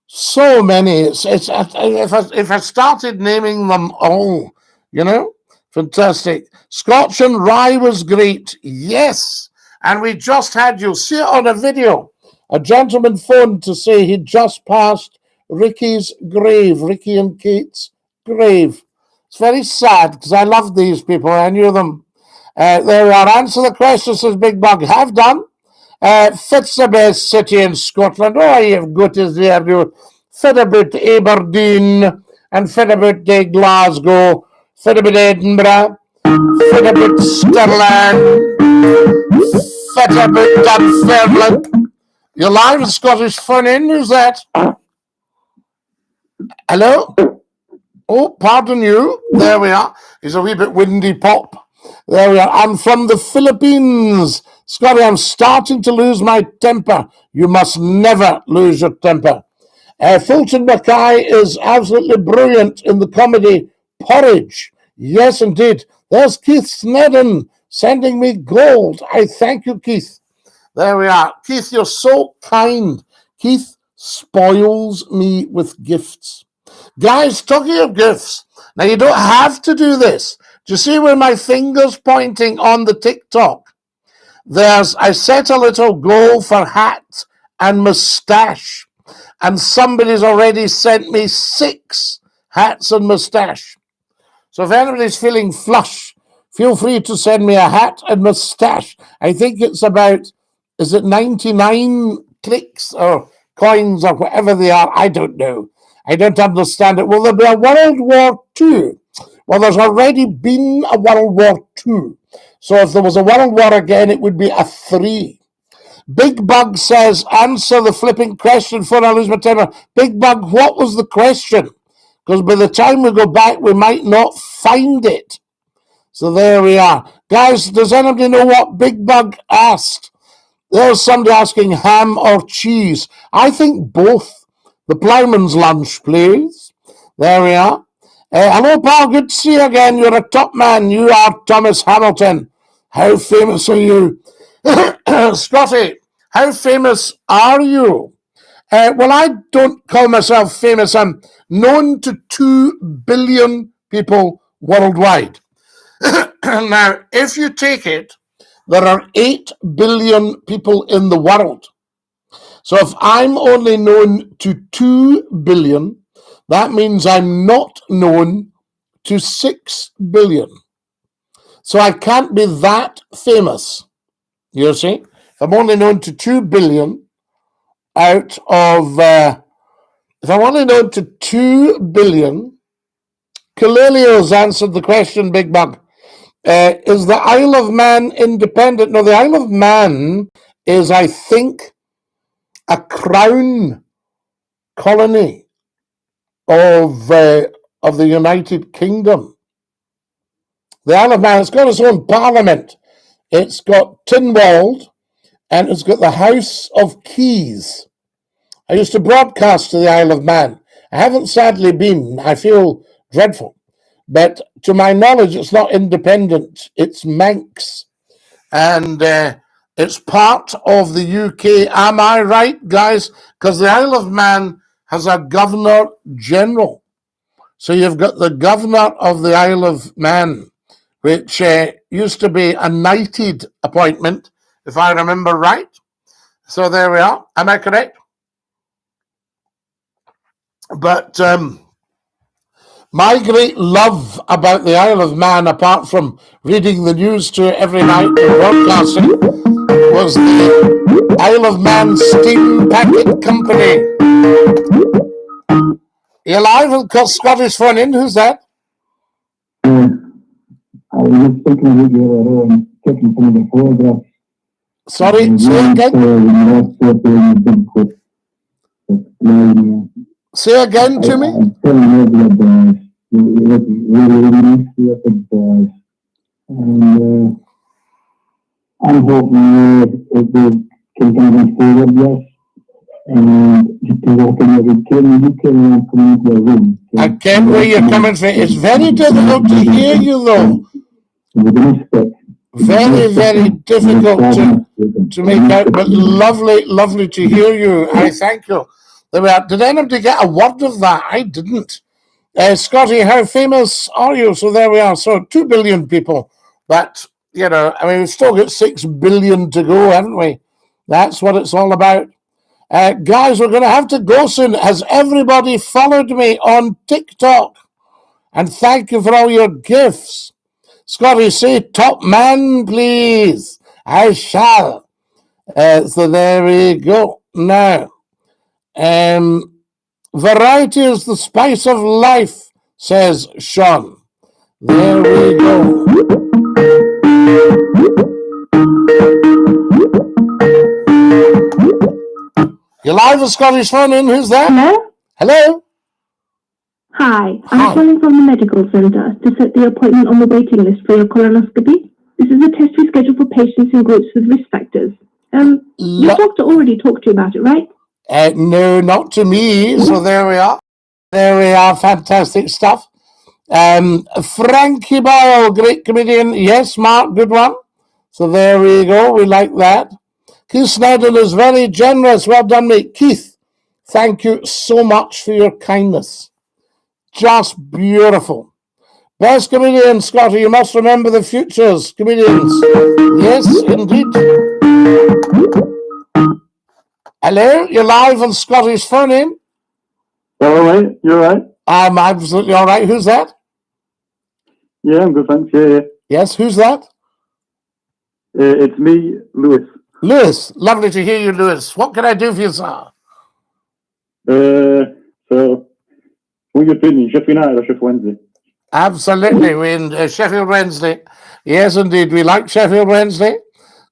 So many. If I started naming them all, you know, fantastic. Scotch and Rye was great. Yes. And we just had, you'll see it on a video, a gentleman phoned to say he'd just passed Ricky's grave, Ricky and Kate's grave. It's very sad because I love these people. I knew them. There we are. Answer the question, says Big Bug. Have done. Fit's the best city in Scotland. Oh, you've got us there, you. Fit about Aberdeen and fit about Glasgow. Fit about Edinburgh. Fit about Stirling. Fit about Dunfermline. You're live in Scottish Fun In. Who's that? Hello? Oh, pardon you. There we are. He's a wee bit windy pop. There we are. I'm from the Philippines. Scotty, I'm starting to lose my temper. You must never lose your temper. Fulton Mackay is absolutely brilliant in the comedy Porridge. Yes, indeed. There's Keith Snedden sending me gold. I thank you, Keith. There we are. Keith, you're so kind. Keith spoils me with gifts. Guys, talking of gifts, now you don't have to do this. Do you see where my finger's pointing on the TikTok? I set a little goal for hat and moustache, and somebody's already sent me 6 hats and moustache. So if anybody's feeling flush, feel free to send me a hat and moustache. I think it's about, is it 99 clicks or coins or whatever they are? I don't know. I don't understand it. Will there be a World War II? Well, there's already been a World War II. So if there was a World War again, it would be a 3. Big Bug says, answer the flipping question before I lose my temper. Big Bug, what was the question? Because by the time we go back, we might not find it. So there we are. Guys, does anybody know what Big Bug asked? There's somebody asking ham or cheese. I think both. The ploughman's lunch, please. There we are. Hello, pal. Good to see you again. You're a top man. You are Thomas Hamilton. How famous are you? Scotty, how famous are you? Well, I don't call myself famous. I'm known to 2 billion people worldwide. Now, if you take it, there are 8 billion people in the world. So if I'm only known to 2 billion, that means I'm not known to 6 billion. So I can't be that famous. You see? If I'm only known to 2 billion out of, if I'm only known to 2 billion, Kalilio's answered the question, Big Bug. Is the Isle of Man independent? No, the Isle of Man is, I think, a crown colony of the United Kingdom. The Isle of Man, it's got its own parliament. It's got Tynwald, and it's got the House of Keys. I used to broadcast to the Isle of Man. I haven't sadly been. I feel dreadful. But to my knowledge, it's not independent. It's Manx. And it's part of the UK. Am I right, guys? Because the Isle of Man has a Governor General. So you've got the Governor of the Isle of Man, which used to be a knighted appointment, if I remember right. So there we are. Am I correct? But my great love about the Isle of Man, apart from reading the news to it every night and broadcasting, was the Isle of Man Steam Packet Company. You're live with Scottish Phone In. Who's that? I was thinking about your taking some of the photographs. Sorry, say again? Say again to me? I'm telling you that you look really nice here, big boys. And I'm hoping it can come forward, yes. And you can walk in every you can come into a room. I can't where you're coming from. It's very difficult to hear you, though. Very, very difficult to make out, but lovely to hear you. I thank you. There we are. Did anybody get a word of that? I didn't. Scotty, how famous are you? So there we are. So 2 billion people. But, you know, I mean, we've still got 6 billion to go, haven't we? That's what it's all about. Guys, we're going to have to go soon. Has everybody followed me on TikTok? And thank you for all your gifts. Scotty, say top man, please. I shall. So there we go. Now, variety is the spice of life, says Sean. There we go. You're live with Scottish Phone In. Who's that? Hello? Hello? Hi, I'm calling from the medical centre to set the appointment on the waiting list for your colonoscopy. This is a test we schedule for patients in groups with risk factors. Your doctor already talked to you about it, right? No, not to me. So there we are. There we are. Fantastic stuff. Frankie Boyle, great comedian. Yes, Mark, good one. So there we go. We like that. Keith Snowden is very generous. Well done, mate. Keith, thank you so much for your kindness. Just beautiful. Best comedian, Scotty, you must remember the futures, comedians. Yes, indeed. Hello, you're live on Scottish Phone In. All right, you're right. I'm absolutely all right. Who's that? Yeah, I'm good, thanks. Yeah. Yes, who's that? It's me, Lewis. Lewis, lovely to hear you, Lewis. What can I do for you, sir? So, what are you opinion, Sheffield United or Sheffield Wednesday? Absolutely, we're in Sheffield Wednesday. Yes, indeed, we like Sheffield Wednesday.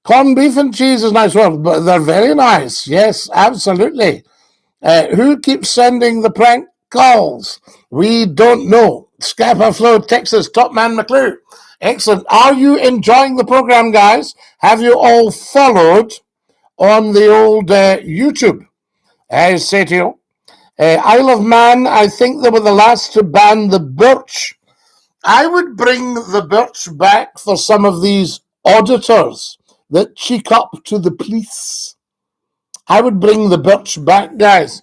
Corned beef and cheese is nice, well, but they're very nice. Yes, absolutely. Who keeps sending the prank calls? We don't know. Scapa Flow, Texas, Top Man McCLUE. Excellent. Are you enjoying the program, guys? Have you all followed on the old YouTube? I say to you, Isle of Man, I think they were the last to ban the birch. I would bring the birch back for some of these auditors that cheek up to the police. I would bring the birch back, guys.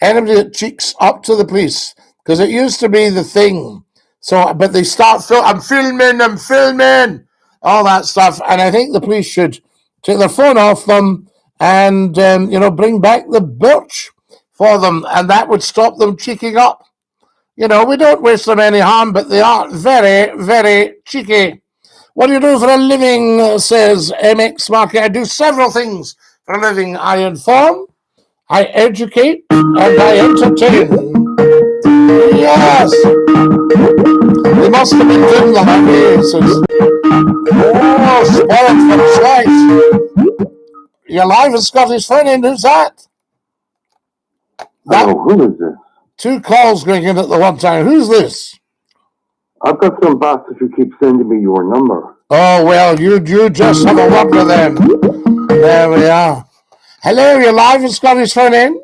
Anybody that cheeks up to the police, because it used to be the thing. So, but they start, I'm filming, all that stuff. And I think the police should take their phone off them and, bring back the birch for them. And that would stop them cheeking up. We don't wish them any harm, but they are very, very cheeky. What do you do for a living, says MX Market? I do several things for a living. I inform, I educate, and I entertain. Yes! They must have been doing the languages. Oh, spoiled for choice. You're live with Scotty's friend, who's that? Hello, who is this? 2 calls going in at the one time. Who's this? I've got some bastards who keep sending me your number. Oh, well, you just have a word with them. There we are. Hello, you're live with Scotty's phone in?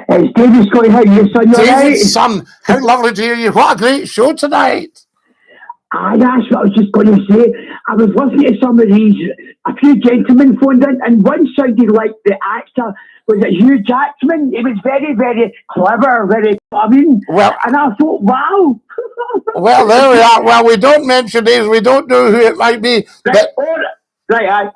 It's David Scotty, how are you, son? You David, alright? son, how lovely to hear you. What a great show tonight. That's what I was just going to say. I was listening to some of these, a few gentlemen phoned in, and one sounded like the actor, was it Hugh Jackman? He was very, very clever, well, and I thought, wow. Well, there we are. Well, we don't mention names, we don't know who it might be, but... Okay. What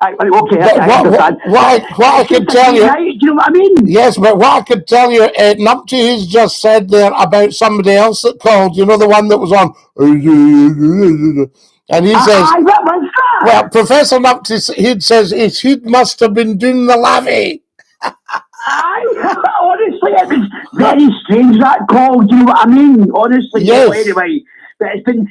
I can tell you... Do you know what I mean? Yes, but what I could tell you, Numpty has just said there about somebody else that called, the one that was on... And he says... What was that? Well, Professor Numpty, he says he must have been doing the lavvy. Honestly, it was very strange, that call, do you know what I mean? Honestly, yes. Anyway, but it's been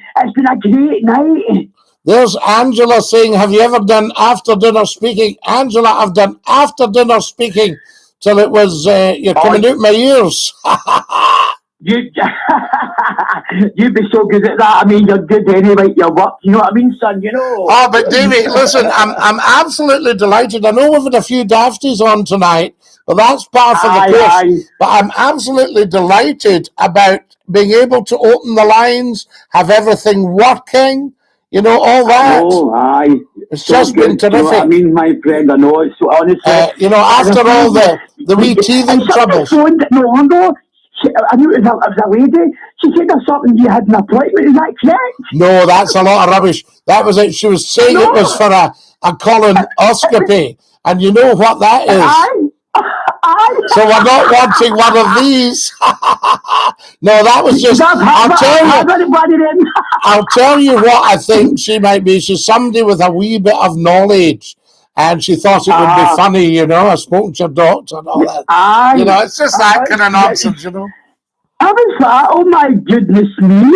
a great night. There's Angela saying, have you ever done after dinner speaking? Angela, I've done after dinner speaking till it was, you're coming out my ears. You'd be so good at that. I mean, you're good anyway, your work. You know what I mean, son? Oh, but Davey, listen, I'm absolutely delighted. I know we've had a few dafties on tonight, but that's part of the course. But I'm absolutely delighted about being able to open the lines, have everything working, all that. Oh, aye. It's so just been terrific. You know what I mean, my friend, I know. It's so honestly. After all the wee teething troubles. I knew it was a lady. She said there's something you had an appointment. Is that correct? No, that's a lot of rubbish. That was it. She was saying it was for a colonoscopy. And you know what that is? So we're not wanting one of these. No, that was just... I'll tell you what I think she might be. She's somebody with a wee bit of knowledge. And she thought it would be funny, I spoke to your doctor and all that. It's just that kind of nonsense, How was that? Oh my goodness me.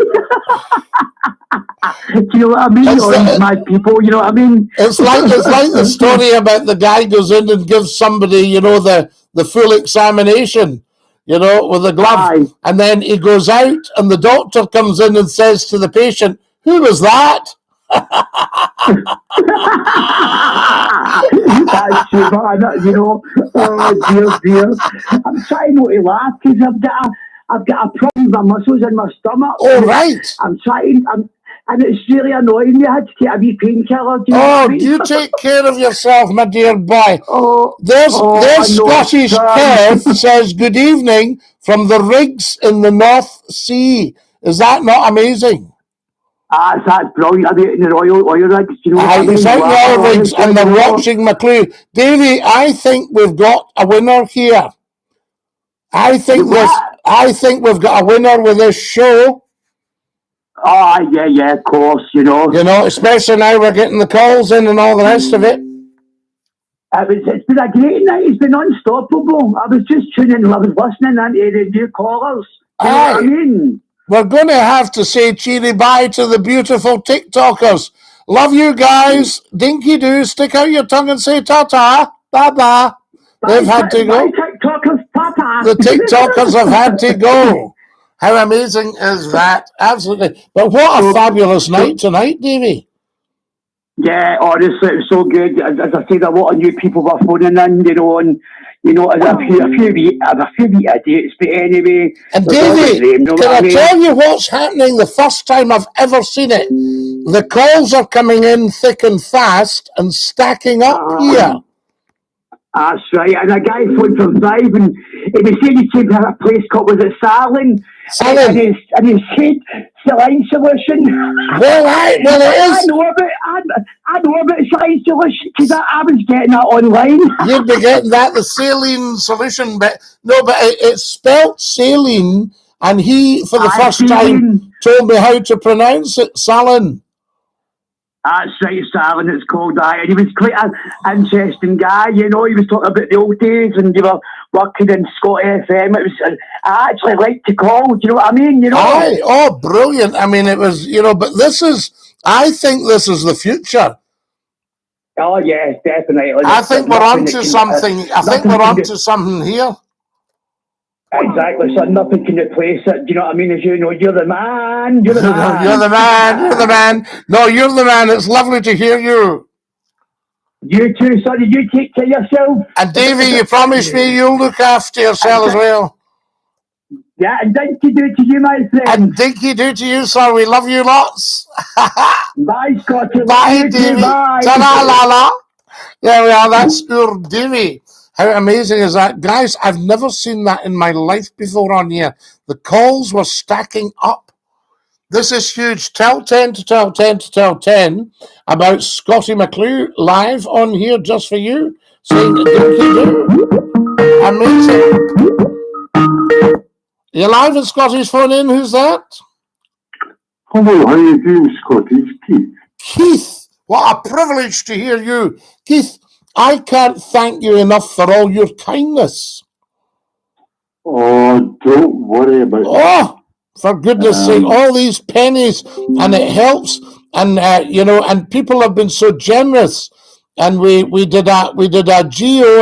Do you know what I mean? My people, you know what I mean? It's like the story about the guy goes in and gives somebody, the full examination, with the glove. And then he goes out and the doctor comes in and says to the patient, who was that? That's too bad, oh dear. I'm trying not to laugh because I've got a problem with my muscles in my stomach. Oh, right. And it's really annoying me. I had to take a wee painkiller. You take care of yourself, my dear boy. There's Scottish Kev says, good evening from the rigs in the North Sea. Is that not amazing? That's brilliant. Are they in the oil rigs? You know what I mean? It's out the oil rigs and they're watching McCLUE. Davey, I think we've got a winner here. I think we've got a winner with this show. Oh, yeah, of course, especially now we're getting the calls in and all the rest of it. It's been a great night. It's been unstoppable. I was just tuning in. I was listening to the new callers. You know what I mean? We're going to have to say cheery bye to the beautiful TikTokers. Love you guys. Dinky-Doo, stick out your tongue and say ta-ta. Bye-bye. They've had to go. TikTokers, ta-ta. The TikTokers have had to go. How amazing is that? Absolutely. But what a fabulous night tonight, Davey. Yeah, honestly, it was so good. As I said, a lot of new people were phoning in, and a few wee idiots, but anyway. And Davey, can I tell you what's happening the first time I've ever seen it? The calls are coming in thick and fast and stacking up here. That's right. And a guy phoned from Five, and he was saying he came to a place called, was it Salin? And he said saline solution. Well, it is. I know about saline solution because I was getting that online. You'd be getting that, the saline solution, but it's spelt saline, and he, for the first time, told me how to pronounce it, Salin. That's right, Salin, it's called that. And he was quite an interesting guy, you know. He was talking about the old days and you were working in Scotty FM. I actually like to call, do you know what I mean? You know? Aye, oh, brilliant. I mean, it was, you know, but I think this is the future. Oh, yes, definitely. I think we're onto something. I think we're onto something here. Exactly, so nothing can replace it. Do you know what I mean? As you know, you're the man. You're the man. You're the man. You're the man. No, you're the man. It's lovely to hear you. You too, sonny. You take care of yourself. And Davey, you promised me you'll look after yourself as well. Yeah, and dinky-doo to you, my friend. And dinky-doo to you, sir. We love you lots. Bye, Scotty. Bye, Davey. Ta-la-la-la. There we are. That's your Davey. How amazing is that? Guys, I've never seen that in my life before on here. The calls were stacking up. This is huge. Tell 10 to tell 10 to tell 10 about Scottie McClue live on here just for you. Saying dinky-doo. Amazing. You're live at Scottie's phone in. Who's that? Hello, how you doing, Scotty? It's Keith. Keith, what a privilege to hear you. Keith, I can't thank you enough for all your kindness. Oh, don't worry about it. Oh, for goodness sake, all these pennies, and it helps, and you know, and people have been so generous, and we did a GOFUNDME.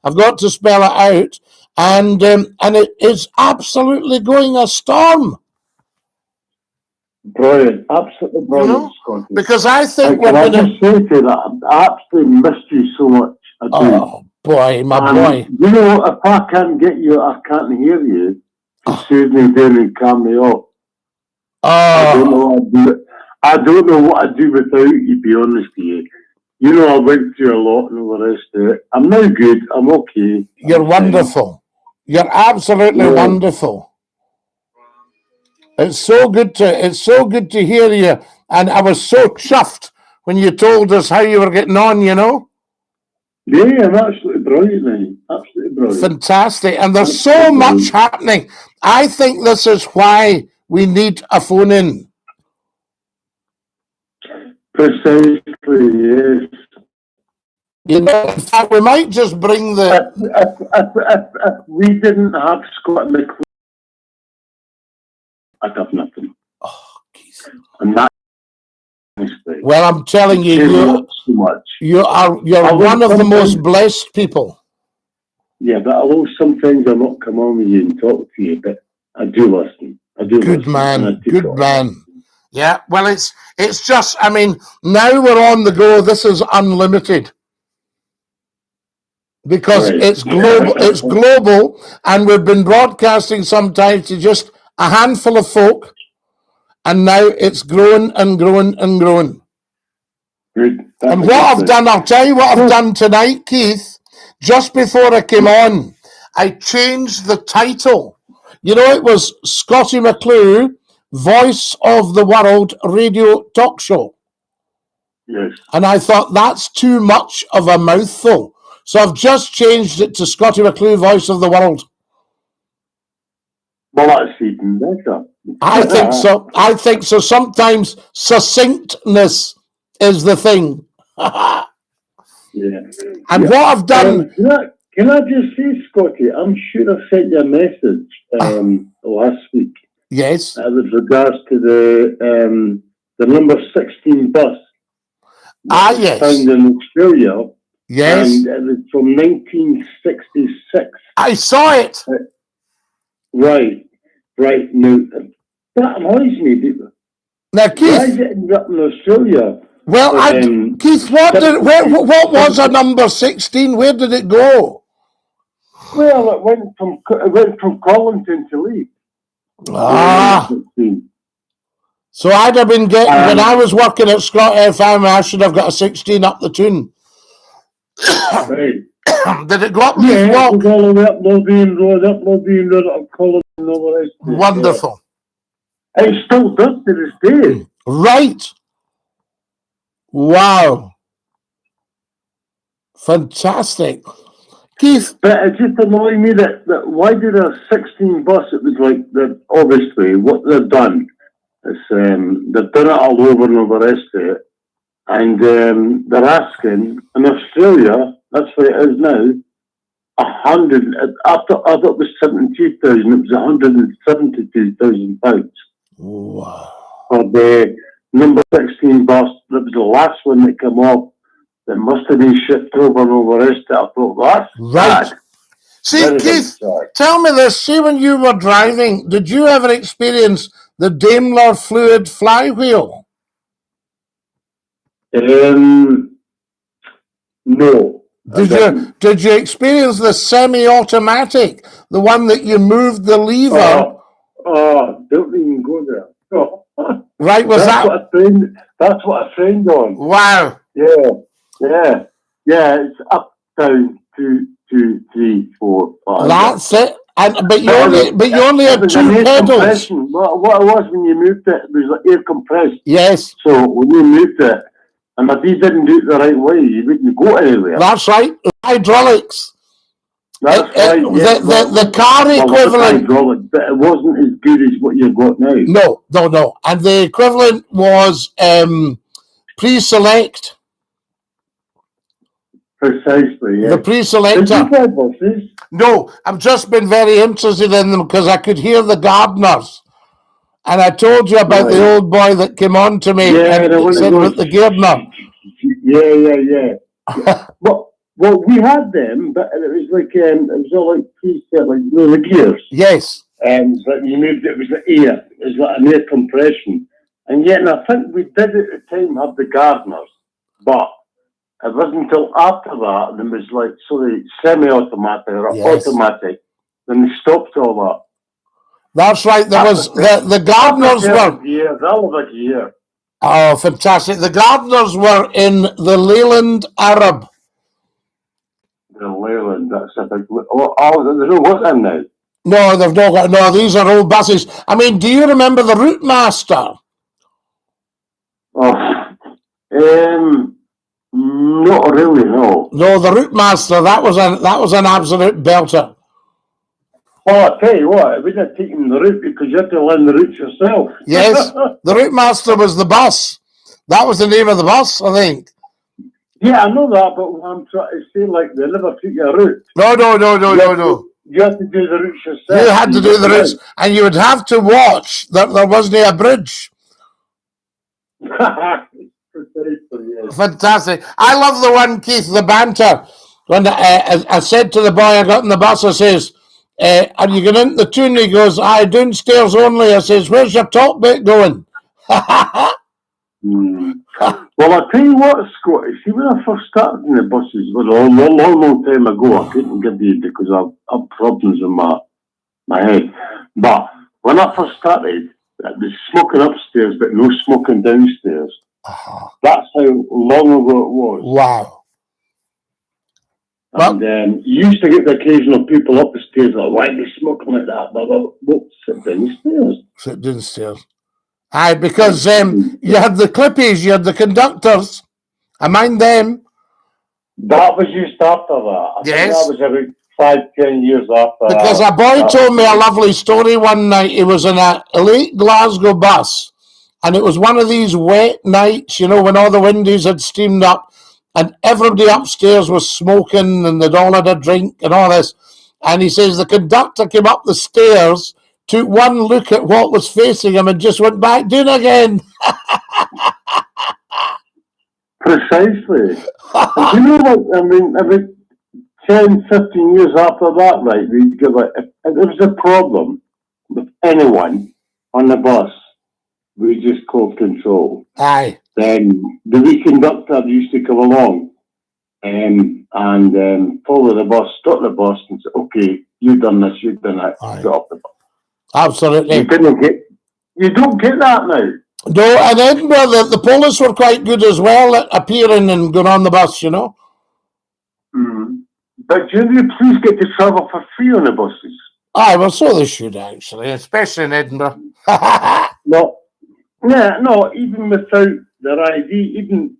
I've got to spell it out, and it is absolutely going a storm. Brilliant, absolutely brilliant, you know? Scotty. Because I think we're going to say to you that I absolutely missed you so much. I do. Oh boy, my boy. You know, if I can't get you, I can't hear you. To soothe me down and calm me off. I don't know what I'd do without you, to be honest with you. You know, I went through a lot and all the rest of it. I'm now good. I'm okay. You're wonderful. You're absolutely wonderful. It's so good to hear you. And I was so chuffed when you told us how you were getting on, you know? Yeah, I'm absolutely brilliant, man. Absolutely brilliant. Fantastic. And there's so much happening. I think this is why we need a phone in. Precisely, yes. You know, in fact, we might just bring the... If we didn't have Scott McClue, I'd have nothing. Oh, geez. And that... Well, I'm telling you, you're one of the most blessed people. Yeah, but although sometimes I'll not come on with you and talk to you, but I do listen. Good man. Yeah, well, it's just, I mean, now we're on the go. This is unlimited. Because it's global, and we've been broadcasting sometimes to just a handful of folk, and now it's growing and growing and growing. Good. And what I've done, I'll tell you what I've done tonight, Keith. Just before I came on, I changed the title. You know, it was Scottie McClue, Voice of the World Radio Talk Show. Yes. And I thought that's too much of a mouthful. So I've just changed it to Scottie McClue, Voice of the World. Well, that's even better. I think so. I think so. Sometimes succinctness is the thing. Yeah. And what I've done... Can I just say, Scotty, I'm sure I sent you a message last week. Yes. With regards to the number 16 bus. Yes. Found in Australia. Yes. And it was from 1966. I saw it. Right. Now, that annoys me. Now, Keith. Why is it ended up in Australia? Well, Keith, what was a number 16? Where did it go? Well, it went from Collington to Leeds. So I'd have been getting, when I was working at Scott FM, I should have got a 16 up the tune. Right. Did it go up Leaf Yeah, it Walk? was all the way up Lothian Road, up Cullen and all the rest of it. Wonderful. Yeah. It still does to this day. Right. Wow. Fantastic. Keith. But it just annoyed me that why did a 16 bus, it was like, obviously, what they've done is they've done it all over and all the rest of it. And they're asking, in Australia, that's what it is now, 100, I thought it was 72,000, it was 172,000 pounds. Wow. For the number 16 bus, that was the last one that came off. That must have been shipped over and all the rest of it. I thought, that's right. bad. See, Keith, tell me this. See, when you were driving, did you ever experience the Daimler fluid flywheel? No. Did you experience the semi-automatic, the one that you moved the lever? Oh, don't even go there. Oh. Right, that's what a friend on. Wow. Yeah, it's up, down, 2, 2, 3, 4, 5. That's it. But you only had two pedals. What it was when you moved it was like air compressed. Yes. So when you moved it, and if you didn't do it the right way, you wouldn't go anywhere. That's right. Hydraulics. That's right. The car equivalent. Hydraulic, but it wasn't as good as what you've got now. No. And the equivalent was pre-select. Precisely, yeah. The pre-selector. Did you buy buses? No, I've just been very interested in them because I could hear the gardeners. And I told you about the old boy that came on to me and said with the gardener. Yeah. Well, we had them, but it was like, it was all like preset, like, the gears. Yes. But you moved it was the air. It was like an air compression. And yet, and I think we did at the time have the gardeners, but it wasn't until after that, there was like semi-automatic or automatic, then they stopped all that. That's right, there was, the gardeners were... Yeah, that was a year. Oh, fantastic. The gardeners were in the Leyland Arab. The Leyland, that's a big... there's no what in now? No, they've not got... No, these are old buses. I mean, do you remember the Route Master? Not really, no. No, the Route Master, that was an absolute belter. Oh, I tell you what, I wouldn't have taken the route because you had to learn the route yourself. Yes, the Route Master was the bus. That was the name of the bus, I think. Yeah, I know that, but I'm trying to say, like, they never took your route. No. You had to do the routes yourself. You had to do the routes, and you would have to watch that there wasn't a bridge. Fantastic. I love the one, Keith, the banter. When I said to the boy I got in the bus, I says, are you going into the tune? He goes, aye, downstairs only. I says, where's your top bit going? Well, I tell you what, Scott, see, when I first started in the buses, it was a long time ago, I couldn't give you because I have problems with my head. But when I first started, it was smoking upstairs, but no smoking downstairs. That's how long ago it was. Wow. And you used to get the occasional people up the stairs like, why are they smoking like that? Well, sit downstairs. Sit downstairs. Aye, because you had the clippies, you had the conductors. I mind them. That was just after that. I think that was about 5-10 years after because that. a boy told me a lovely story one night. He was in a late Glasgow bus, and it was one of these wet nights, you know, when all the windows had steamed up, and everybody upstairs was smoking, and they'd all had a drink and all this. And he says the conductor came up the stairs, took one look at what was facing him, and just went back down again. Precisely. You know what, I mean, about 10, 15 years after that, right, we'd give if there was a problem with anyone on the bus, we just called control. Aye. Then the wee conductor used to come along and follow the bus, stop the bus, and say, okay, you've done this, you've done that, get off the bus. Absolutely. You don't get that now. No, and Edinburgh, the police were quite good as well at appearing and going on the bus, you know. But do you please get to travel for free on the buses? Aye, well, so they should actually, especially in Edinburgh. No, even without their ID, even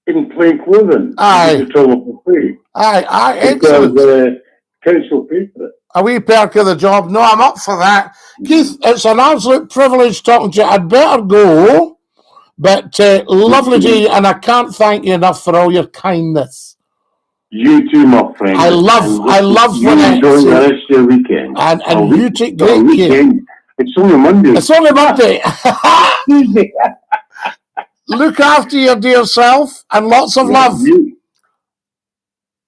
in plain clothing, aye, you get to travel for free. Aye, because excellent. Council paid for it. A wee perk of the job. No, I'm up for that. Keith, it's an absolute privilege talking to you. I'd better go, but lovely to you, and I can't thank you enough for all your kindness. You too, my friend. I love you enjoy the rest of your weekend. And you take great care. It's only Monday. It's only Monday. Tuesday. Look after your dear self and lots of love. You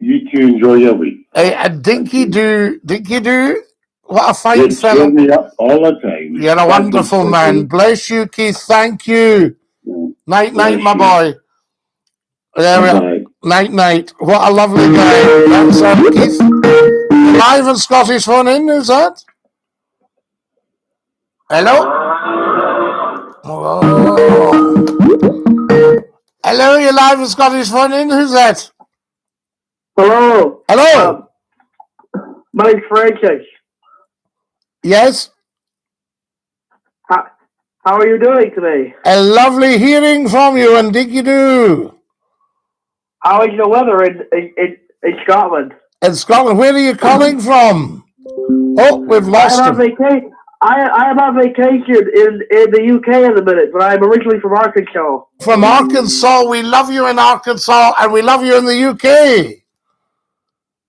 two enjoy your week. And Dinky-Doo, what a fine Cheer fellow. me up all the time. You're a wonderful man. Bless you, Keith. Thank you. Night, my boy. There we are. Night. What a lovely guy. That's Keith. Live and Scottish phone in, is that? Hello? Oh. Hello, you're live and Scottish phone in. Who's that? Hello. Hello. Mike Francis. Yes? How are you doing today? A lovely hearing from you, and Dinky-Doo. How is the weather in Scotland? In Scotland, where are you calling from? Oh, we've lost him. I am on vacation in the UK at the minute, but I'm originally from Arkansas. From Arkansas. We love you in Arkansas, and we love you in the UK.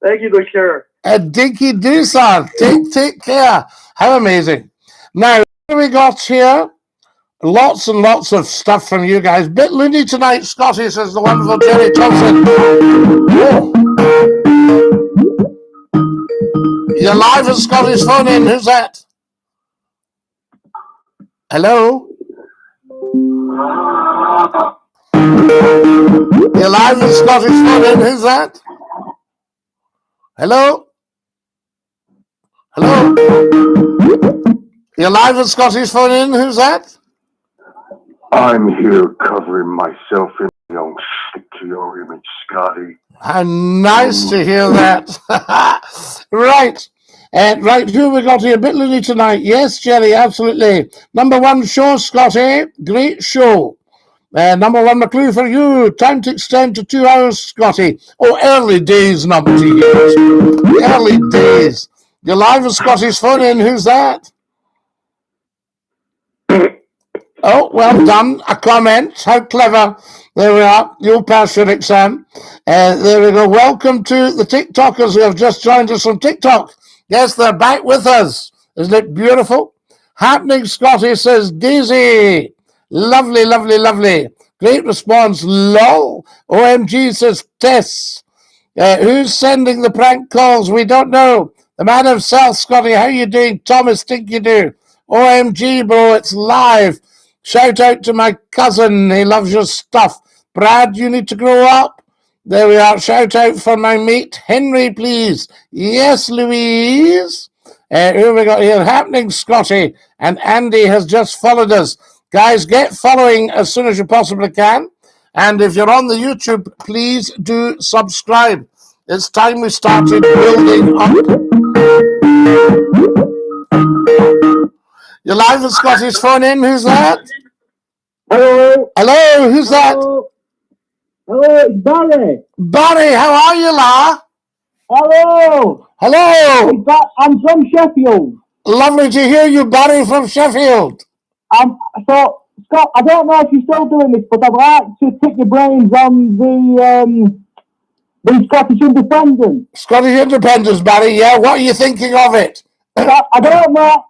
Thank you, good sir. Dinky-Doo, sir. Take care. How amazing. Now, what do we got here? Lots and lots of stuff from you guys. Bit loony tonight, Scotty, says the wonderful Jerry Thompson. Whoa. You're live at Scotty's phone in. Who's that? Hello? You're live at Scotty's phone in. Who's that? Hello? Hello? You're live at Scotty's phone in. Who's that? I'm here covering myself in my own stick to your image, Scotty. How nice to hear that. Right. Right, who we got here? A bit loony tonight. Yes, Jerry, absolutely. Number one show, Scotty. Great show. Number one McCLUE for you. Time to extend to 2 hours, Scotty. Oh, early days, number two years. Early days. You're live with Scotty's phone in. Who's that? Oh, well done. A comment. How clever. There we are. You'll pass your exam. There we go. Welcome to the TikTokers who have just joined us from TikTok. Yes, they're back with us. Isn't it beautiful? Happening, Scotty, says Daisy. Lovely, lovely, lovely. Great response. LOL. OMG, says Tess. Who's sending the prank calls? We don't know. The man himself, Scotty. How you doing? Thomas, Dinky-Doo. OMG, bro. It's live. Shout out to my cousin. He loves your stuff. Brad, you need to grow up. There we are. Shout out for my mate, Henry, please. Yes, Louise. Who we got here? Happening, Scotty. And Andy has just followed us. Guys, get following as soon as you possibly can. And if you're on the YouTube, please do subscribe. It's time we started building up. You're live with Scotty's phone in. Who's that? Hello. Hello, who's that? Hello, it's Barry. Barry, how are you, la? Hello. Hello. I'm from Sheffield. Lovely to hear you, Barry, from Sheffield. So, Scott, I don't know if you're still doing this, but I'd like to pick your brains on the Scottish Independence. Scottish Independence, Barry, yeah. What are you thinking of it? I don't know.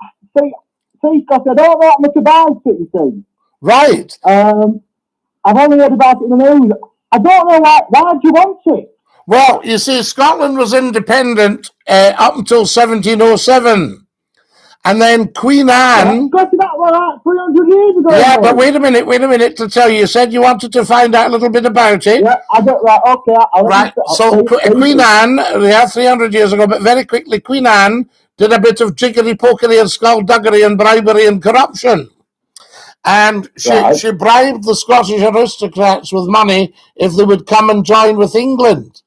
See, Scott, I don't know much about it, you see. Right. I've only heard about it in the news. I don't know why do you want it? Well, you see, Scotland was independent up until 1707. And then Queen Anne... Got to that one 300 years ago. Yeah, but wait a minute to tell you. You said you wanted to find out a little bit about it. Yeah, I don't... Right, okay. Right, so Queen Anne, yeah, 300 years ago, but very quickly, Queen Anne did a bit of jiggery-pokery and skullduggery and bribery and corruption. And she bribed the Scottish aristocrats with money if they would come and join with England.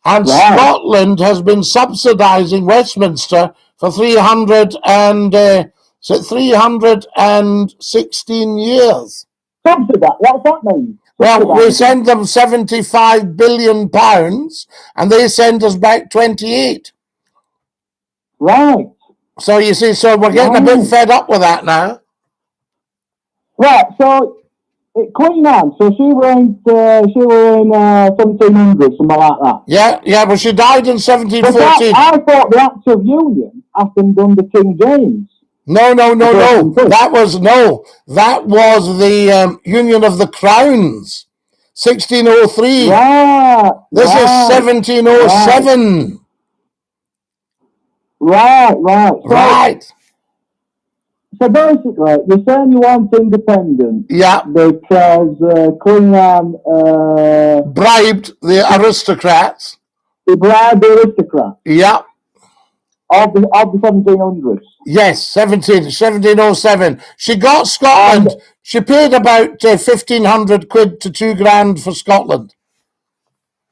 And Scotland has been subsidising Westminster for 316 years. Subsidise? What's that mean? Well, we send them £75 billion, and they send us back 28. Right. So you see, so we're getting a bit fed up with that now. Right. So Queen Anne. So she were in 1700, something like that. Yeah. Well, she died in 1714. I thought the Act of Union happened under King James. No. That was the Union of the Crowns, 1603. This is 1707. Right. So basically, you're saying you want independence. Yeah. Because Queen Anne bribed the aristocrats. They bribed the aristocrats. Yeah. Of the 1700s. Yes, 1707. She got Scotland. She paid about 1,500 quid to £2,000 for Scotland.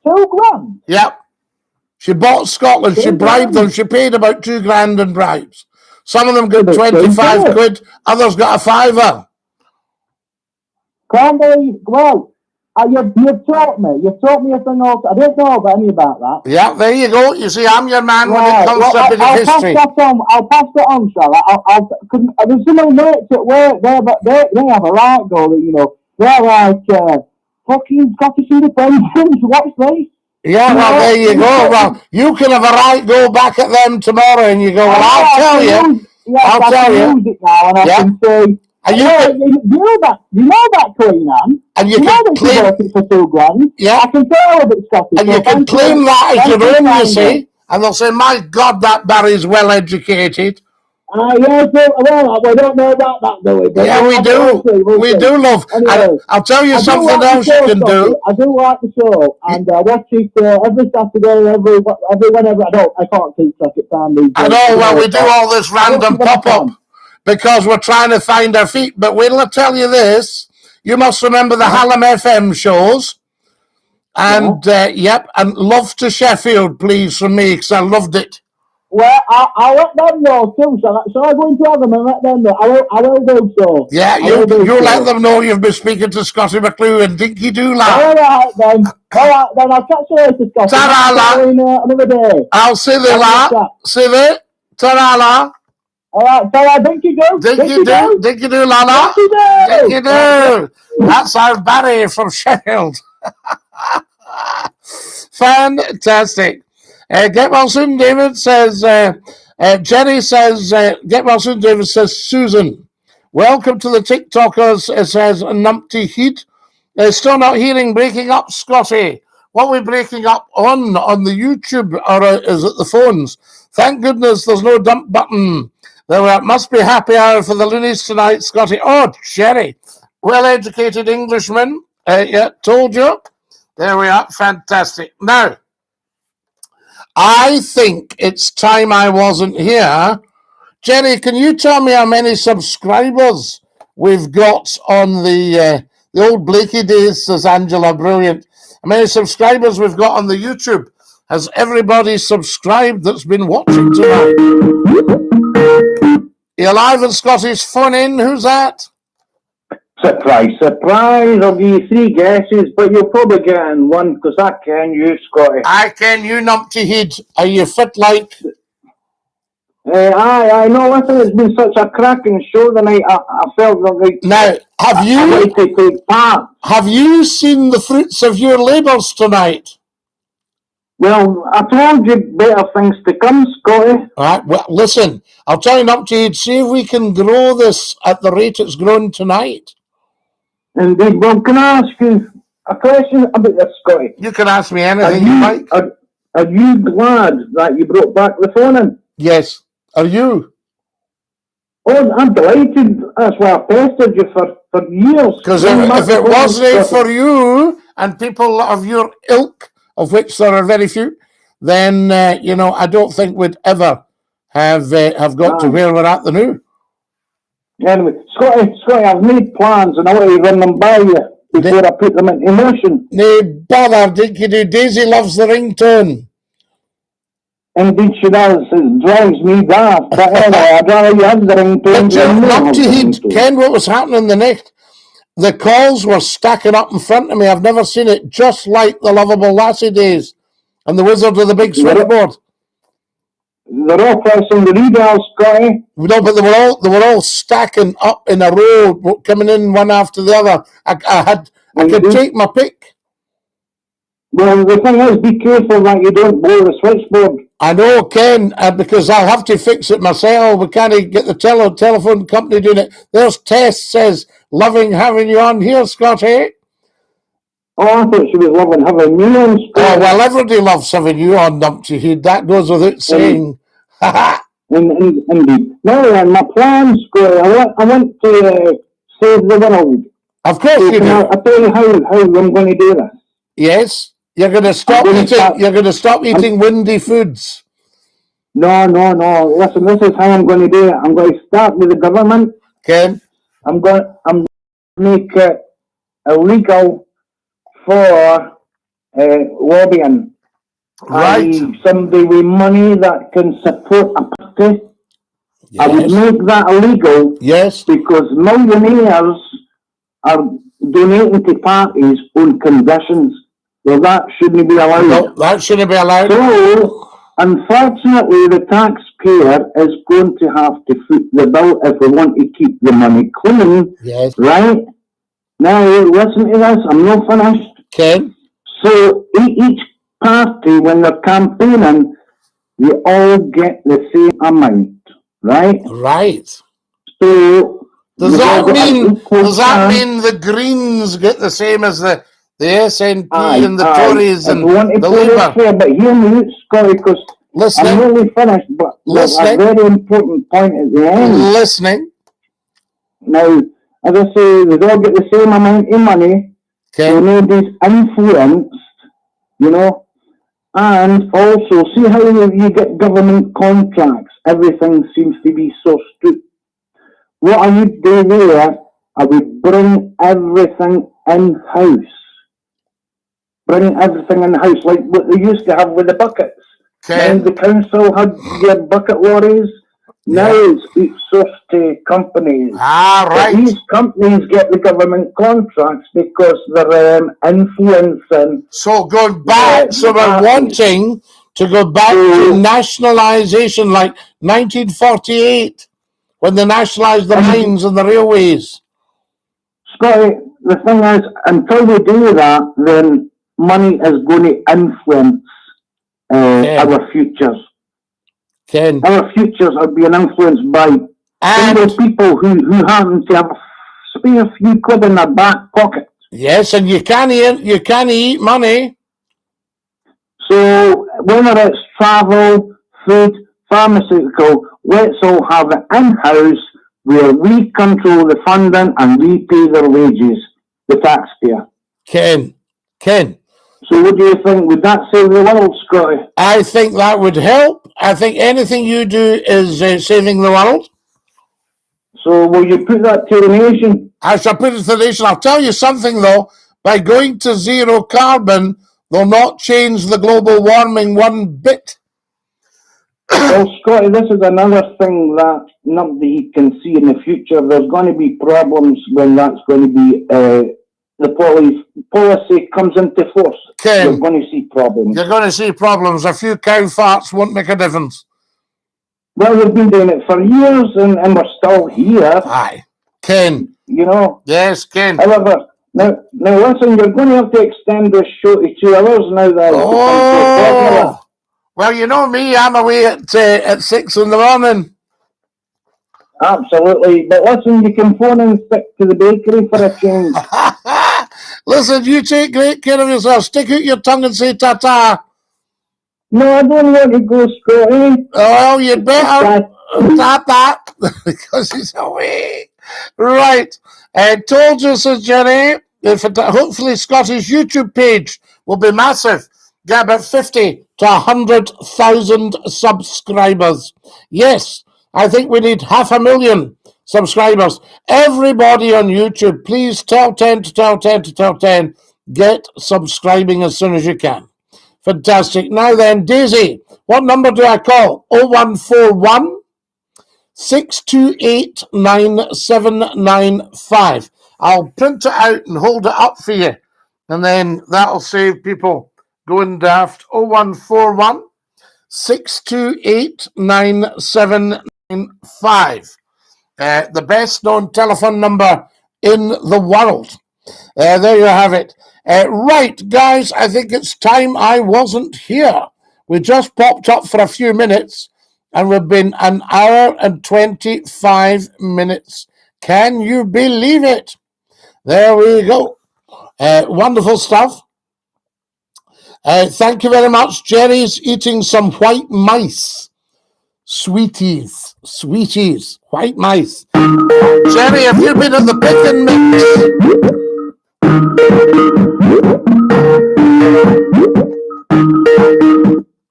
£2,000? Yeah. She bought Scotland. She bribed them. She paid about £2,000 in bribes. Some of them got 25 quid. Others got a fiver. Can't believe. Well, you've taught me. You've taught me a thing else. I didn't know about any about that. Yeah, there you go. You see, I'm your man when it comes to a bit of history. I'll pass that on, shall I? There's some mates at work there, but they have a right go. You know, they're like fucking Scottish independence. What's this? Yeah, well, there you go. Well, you can have a right go back at them tomorrow, and you go, well, I'll tell you. I'll tell you. Use it now, and I can say, you know that Queen Anne. And you can claim it for £2,000. Yeah. I can tell that Scottish. And you can claim that as your own, you see. And they'll say, my God, that Barry's well educated. Yes, well, we don't know about that, do we? But yeah, we do. We do, love. Anyway, and I'll tell you something else you can do. I do like the show, and I watch it every Saturday, whenever. I can't keep track of time these days. I know, well, we do all this random pop-up because we're trying to find our feet. But wait, tell you this. You must remember the Hallam FM shows. And, and love to Sheffield, please, from me, because I loved it. Well, I'll let them know too. So I go into them and let them know. I will do so. Yeah, you let them know you've been speaking to Scottie McClue and DINKY-DOO, lad. All right, then. I'll catch you later, Scottie. Ta-ra, lad. Another day. I'll see you, lad. See you. Ta-ra, lad. All right, ta-ra, DINKY-DOO. DINKY-DOO, lad. DINKY-DOO. That's our Barry from Sheffield. Fantastic. Get well soon, David says. Jenny says, get well soon, David says, Susan. Welcome to the TikTokers, it says, Numpty Heat. Still not hearing breaking up, Scotty. What are we breaking up on the YouTube, or is it the phones? Thank goodness there's no dump button. There must be happy hour for the loonies tonight, Scotty. Oh, Jerry. Well-educated Englishman. Yeah, told you. There we are. Fantastic. Now, I think it's time I wasn't here. Jenny, can you tell me how many subscribers we've got on the old Blakey days, says Angela, brilliant. How many subscribers we've got on the YouTube? Has everybody subscribed that's been watching tonight? You're live and Scotty's phone in. Who's that? Surprise. I'll give you 3 guesses, but you'll probably get in one because I ken you, Scotty. I ken you, Numpty Head. Are you fit like? I know. Listen, it's been such a cracking show tonight. I felt like. Now, have you seen the fruits of your labours tonight? Well, I told you better things to come, Scotty. All right. Well, listen. I'll tell you, Numpty Head. See if we can grow this at the rate it's grown tonight. Indeed. Well, can I ask you a question about this, Scotty? You can ask me anything you like. Are you glad that you brought back the phone in? Yes. Are you? Oh, I'm delighted. That's why I pestered you for years. Because if it wasn't for you and people of your ilk, of which there are very few, then, I don't think we'd ever have got to where we're at the new. Anyway, Scotty, I've made plans and I want to run them by you. before I put them into motion. No bother, Dinky-Doo. Daisy loves the ringtone. Indeed she does. It drives me daft. But anyway, I'd rather you have the ringtone than Not to heed, Ken, what was happening the next. The calls were stacking up in front of me. I've never seen it, just like the Lovable Lassie days and the Wizard of the Big Switchboard. They're all pressing the readers, Scotty. No, but they were all stacking up in a row, coming in one after the other. I could take my pick. Well, the thing is, be careful that you don't blow the switchboard. I know, Ken, because I'll have to fix it myself. We can't get the telephone company doing it. There's Tess says, loving having you on here, Scotty. Oh, I thought she was loving having me on, Scotty. Oh, well, everybody loves having you on, Numpty Heed. That goes without saying. Indeed. Now, my plans, Scotty, I want to save the world. Of course you do. I'll tell you how I'm going to do this. Yes? You're going to stop eating. You're going to stop eating windy foods. No. Listen, this is how I'm going to do it. I'm going to start with the government. Ken? I'm going to make it illegal for lobbying. Right. Somebody with money that can support a party. Yes. I would make that illegal. Yes. Because millionaires are donating to parties on conditions. Well, that shouldn't be allowed. No, that shouldn't be allowed. So, unfortunately, the taxpayer is going to have to foot the bill if we want to keep the money clean. Yes. Right? Now, listen to this. I'm not finished. Okay. So, each party, when they're campaigning, they all get the same amount. Right? Right. So, does that mean the Greens get the same as the SNP and the Tories and the Labour? But hear me, Scotty, because I'm nearly finished, but there's a very important point at the end. Listening. Now, as I say, they all get the same amount of money. Okay. So nobody's influenced, you know. And also, see how you get government contracts. Everything seems to be so strict. What I would do there, I would bring everything in-house. Bring everything in-house, like what they used to have with the buckets. Okay. And the council had their bucket lorries. Now it's outsourced to companies. Ah, right. But these companies get the government contracts because they're influencing. So going back, so we're wanting to go back to nationalisation like 1948 when they nationalised the mines and the railways. Scotty, the thing is, until we do that, then money is going to influence our futures. Ken. Our futures are being influenced by single people who happen to have a spare few quid in their back pocket. Yes, and you can't eat money. So whether it's travel, food, pharmaceutical, let's all have it in-house where we control the funding and we pay their wages, the taxpayer. Ken. So what do you think? Would that save the world, Scotty? I think that would help. I think anything you do is saving the world. So will you put that to the nation? I shall put it to the nation. I'll tell you something, though. By going to zero carbon, they'll not change the global warming one bit. Well, Scotty, this is another thing that nobody can see in the future. There's going to be problems when that's going to be... the policy comes into force. Ken, you're going to see problems. You're going to see problems. A few cow farts won't make a difference. Well, we've been doing it for years, and we're still here. Aye. Ken. You know? Yes, Ken. However, now listen, you're going to have to extend this show to 2 hours now. Oh! Well, you know me, I'm away at 6 in the morning. Absolutely. But listen, you can phone and stick to the bakery for a change. Listen, you take great care of yourself. Stick out your tongue and say ta-ta. No, I don't want to go, Scotty. Oh, you'd better. Ta-ta. Because he's away. Right. Told you, says Jenny. Hopefully Scotty's YouTube page will be massive. Get about 50 to 100,000 subscribers. Yes, I think we need 500,000 subscribers. Everybody on YouTube, please tell 10 to tell 10 to tell 10. Get subscribing as soon as you can. Fantastic. Now then, Daisy, what number do I call? 0141 628 9795. I'll print it out and hold it up for you, and then that'll save people going daft. 0141 628 9795. The best known telephone number in the world. There you have it. Right, guys, I think it's time I wasn't here. We just popped up for a few minutes, and we've been an hour and 25 minutes. Can you believe it? There we go. Wonderful stuff. Thank you very much. Jerry's eating some white mice. Sweeties, white mice. Jerry, have you been at the pick and mix?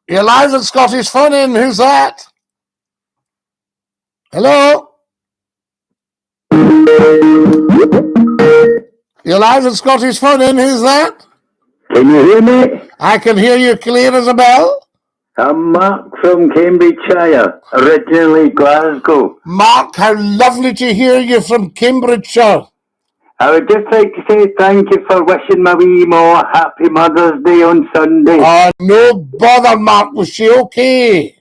You're live at Scottish Phone In. Who's that? Hello? You're live at Scottish Phone In. Who's that? Can you hear me? I can hear you clear as a bell. I'm Mark from Cambridgeshire, originally Glasgow. Mark, how lovely to hear you from Cambridgeshire. I would just like to say thank you for wishing my wee Mo a happy Mother's Day on Sunday. Oh, no bother, Mark. Was she okay?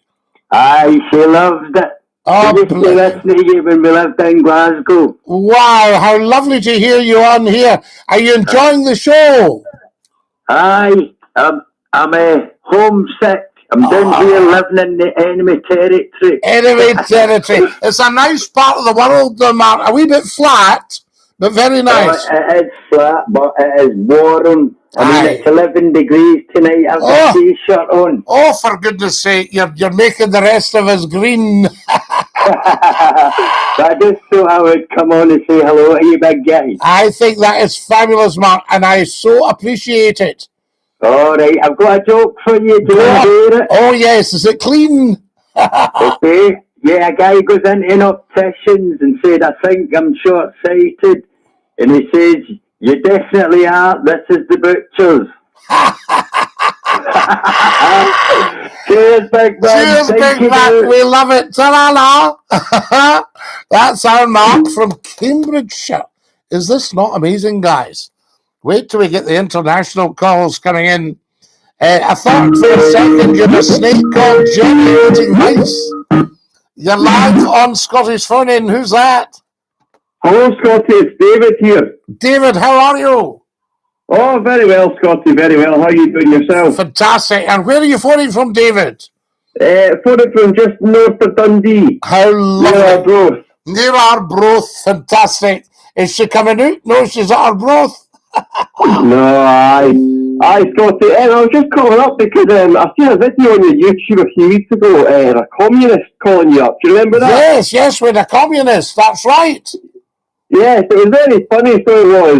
Aye, she loved it. Oh, she used to listen to you when we lived in Glasgow. Wow, how lovely to hear you on here. Are you enjoying the show? Aye, I'm homesick. I'm down here living in the enemy territory. Enemy territory. It's a nice part of the world, though, Mark. A wee bit flat, but very nice. It is flat, but it is warm. I mean, it's 11 degrees tonight. I've got a t-shirt on. Oh, for goodness sake, you're making the rest of us green. I just thought I would come on and say hello to you, big guy. I think that is fabulous, Mark, and I so appreciate it. All right, I've got a joke for you. Do you want to hear it? Oh, yes. Is it clean? Okay. Yeah, a guy goes into an optician's and said, I think I'm short-sighted. And he says, you definitely are. This is the butcher's. Cheers, big man. Cheers, big man. We love it. Ta-la-la. That's our Mark from Cambridgeshire. Is this not amazing, guys? Wait till we get the international calls coming in. I thought for a second you're a snake called Jenny eating mice. You're live on Scottish Phone In. Who's that? Hello, Scotty. It's David here. David, how are you? Oh, very well, Scotty. Very well. How are you doing yourself? Fantastic. And where are you phoning from, David? Phoning from just north of Dundee. How lovely. Near Arbroath. Near Arbroath. Fantastic. Is she coming out? No, she's at Arbroath. No, aye, Scotty. I was just calling up because I seen a video on your YouTube a few weeks ago. A communist calling you up. Do you remember that? Yes, with a communist. That's right. Yes, it was very funny. So it was.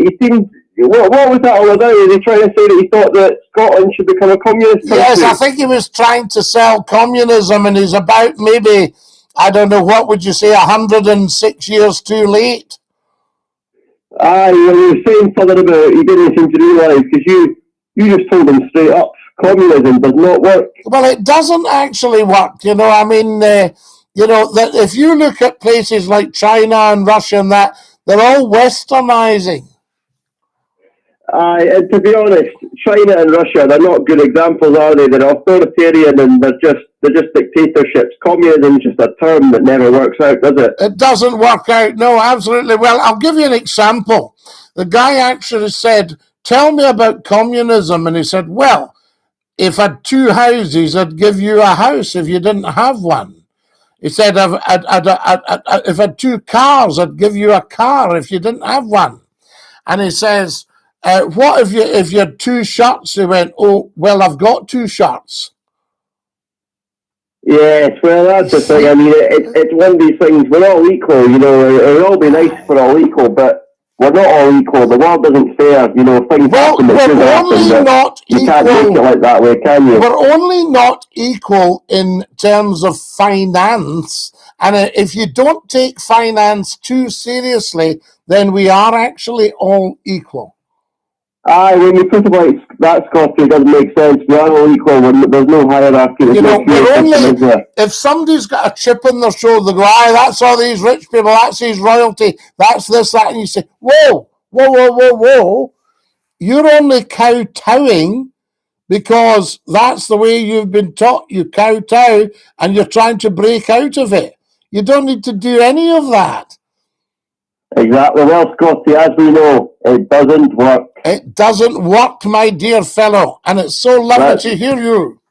He seemed. What was that all about? Was he trying to say that he thought that Scotland should become a communist country? Yes, I think he was trying to sell communism, and he's about maybe, I don't know, what would you say, 106 years too late? Aye, well, he was saying something about he didn't seem to realise, because you just told him straight up, communism does not work. Well, it doesn't actually work, you know. I mean, that if you look at places like China and Russia and that, they're all westernizing. Aye, and to be honest, China and Russia, they're not good examples, are they? They're authoritarian and they're just dictatorships. Communism is just a term that never works out, does it? It doesn't work out, no, absolutely. Well, I'll give you an example. The guy actually said, tell me about communism. And he said, well, if I had two houses, I'd give you a house if you didn't have one. He said, if I had two cars, I'd give you a car if you didn't have one. And he says, what if you had two shirts? He went, oh, well, I've got two shirts. Yes, well, that's the thing. I mean, it's one of these things. We're all equal, you know. It would all be nice if we're all equal, but we're not all equal. The world isn't fair, you know. Things happen that should happen, but you can't make it like that way, can you? We're only not equal in terms of finance And if you don't take finance too seriously, then we are actually all equal. Aye, when you put it like that, Scotty, it doesn't make sense. We are all equal. There's no hierarchy. There's no we're only, system, is there? if somebody's got a chip in their shoulder, they go, aye, that's all these rich people, that's these royalty, that's this, that, and you say, whoa, whoa, whoa, whoa, whoa. You're only kowtowing because that's the way you've been taught. You kowtow and you're trying to break out of it. You don't need to do any of that. Exactly. Well, Scotty, as we know, it doesn't work. It doesn't work, my dear fellow, and it's so lovely to hear you.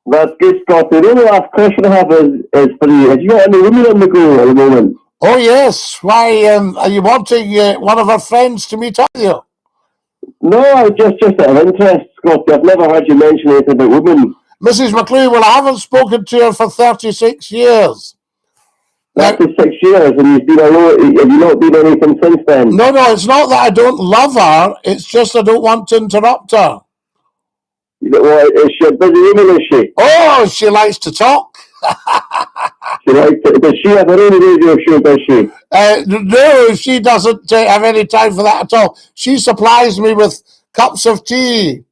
That's good, Scotty. The only last question I have is for you. Have you got any women on the go at the moment? Oh, yes. Why, are you wanting one of our friends to meet up with you? No, just out of interest, Scotty. I've never heard you mention anything about women. Mrs. McCLUE, well, I haven't spoken to her for 36 years. 36 years, and you've been alone. Have you not done anything since then? No, it's not that I don't love her. It's just I don't want to interrupt her. Well, is she a busy woman, is she? Oh, she likes to talk. She likes to, does she have her own radio show, does she? No, she doesn't have any time for that at all. She supplies me with cups of tea.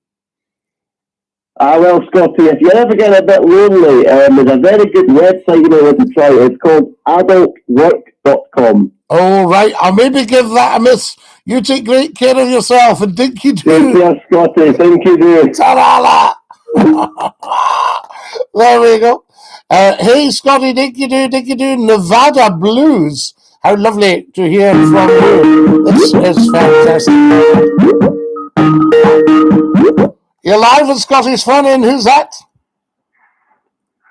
Ah, well, Scotty, if you ever get a bit lonely, there's a very good website you know what to try. It's called adultwork.com. Oh, right. I'll maybe give that a miss. You take great care of yourself and DINKY-DOO. Take care, Scotty. DINKY-DOO. Ta-da-la. There we go. Hey, Scotty, DINKY-DOO, DINKY-DOO, Nevada Blues. How lovely to hear from you. This is fantastic. You're live with Scotty's Fun In. Who's that?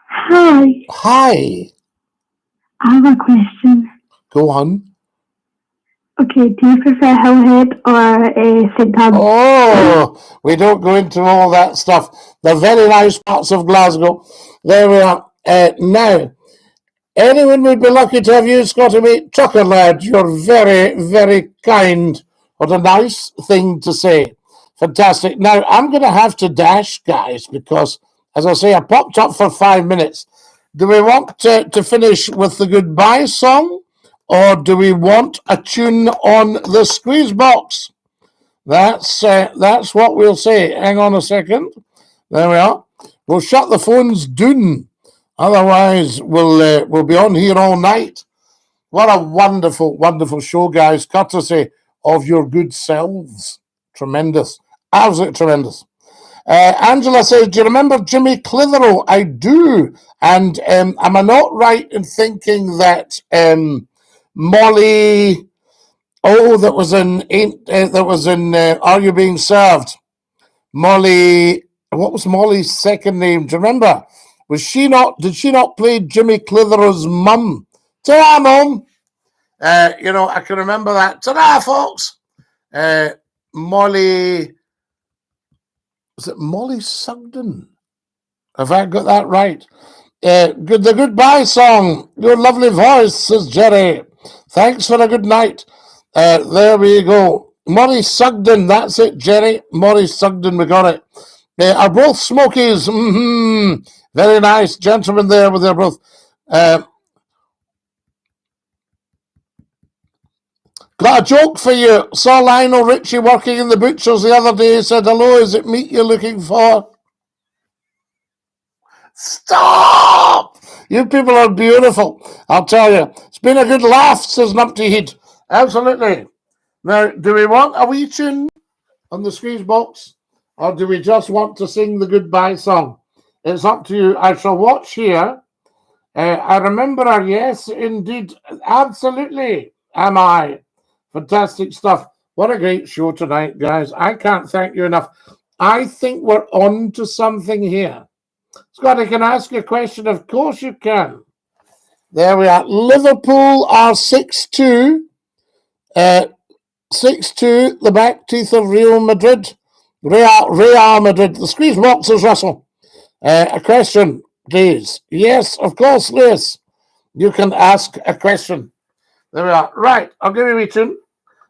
Hi. Hi. I have a question. Go on. Okay, do you prefer Hillhead or St. Thomas? Oh, we don't go into all that stuff. They're very nice parts of Glasgow. There we are. Now, anyone would be lucky to have you, Scotty, mate. Chucker lad, you're very, very kind. What a nice thing to say. Fantastic. Now, I'm going to have to dash, guys, because, as I say, I popped up for 5 minutes. Do we want to finish with the goodbye song, or do we want a tune on the squeeze box? That's what we'll say. Hang on a second. There we are. We'll shut the phones down. Otherwise, we'll be on here all night. What a wonderful, wonderful show, guys, courtesy of your good selves. Tremendous. Absolutely tremendous. Angela says, do you remember Jimmy Clitheroe? I do. And am I not right in thinking that Molly, that was in Are You Being Served? Molly, what was Molly's second name? Do you remember? Did she not play Jimmy Clitheroe's mum? Ta-da, Mum! I can remember that. Ta-da, folks! Molly... Was it Molly Sugden? Have I got that right? The goodbye song. Your lovely voice, says Jerry. Thanks for a good night. There we go. Molly Sugden, that's it, Jerry. Molly Sugden, we got it. Are both Smokies? Very nice gentlemen there with their both. Got a joke for you. Saw Lionel Richie working in the butcher's the other day. He said, hello, is it meat you're looking for? Stop! You people are beautiful, I'll tell you. It's been a good laugh, says Numpty Head. Absolutely. Now, do we want a wee tune on the squeeze box? Or do we just want to sing the goodbye song? It's up to you. I shall watch here. I remember her, yes, indeed. Absolutely, am I. Fantastic stuff. What a great show tonight, guys. I can't thank you enough. I think we're on to something here. Scotty, can I ask you a question? Of course you can. There we are. Liverpool are 6-2. 6-2, the back teeth of Real Madrid. Real Madrid. The squeeze boxers, Russell. A question, please. Yes, of course, Liz. You can ask a question. There we are. Right, I'll give you a tune.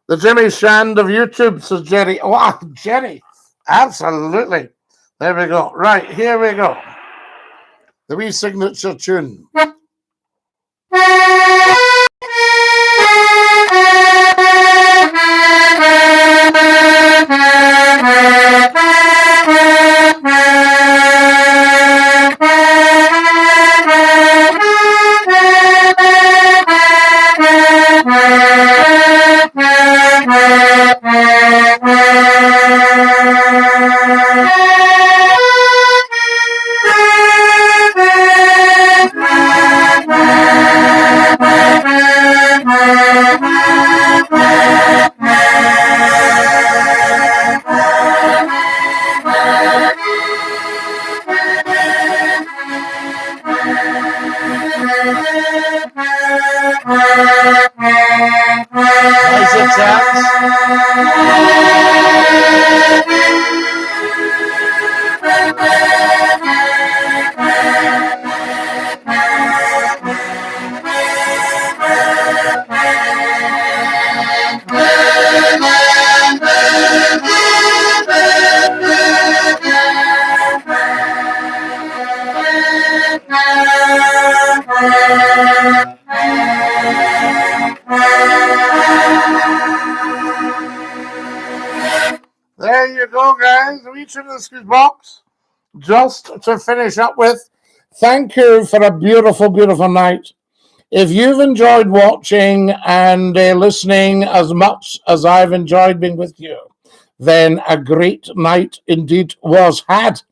The Jimmy Shand of YouTube, says Jerry. Oh, Jerry. Absolutely. There we go. Right, here we go. The wee signature tune. Nice attempts. There you go, guys. Reach into the squeeze box. Just to finish up with, thank you for a beautiful, beautiful night. If you've enjoyed watching and listening as much as I've enjoyed being with you, then a great night indeed was had.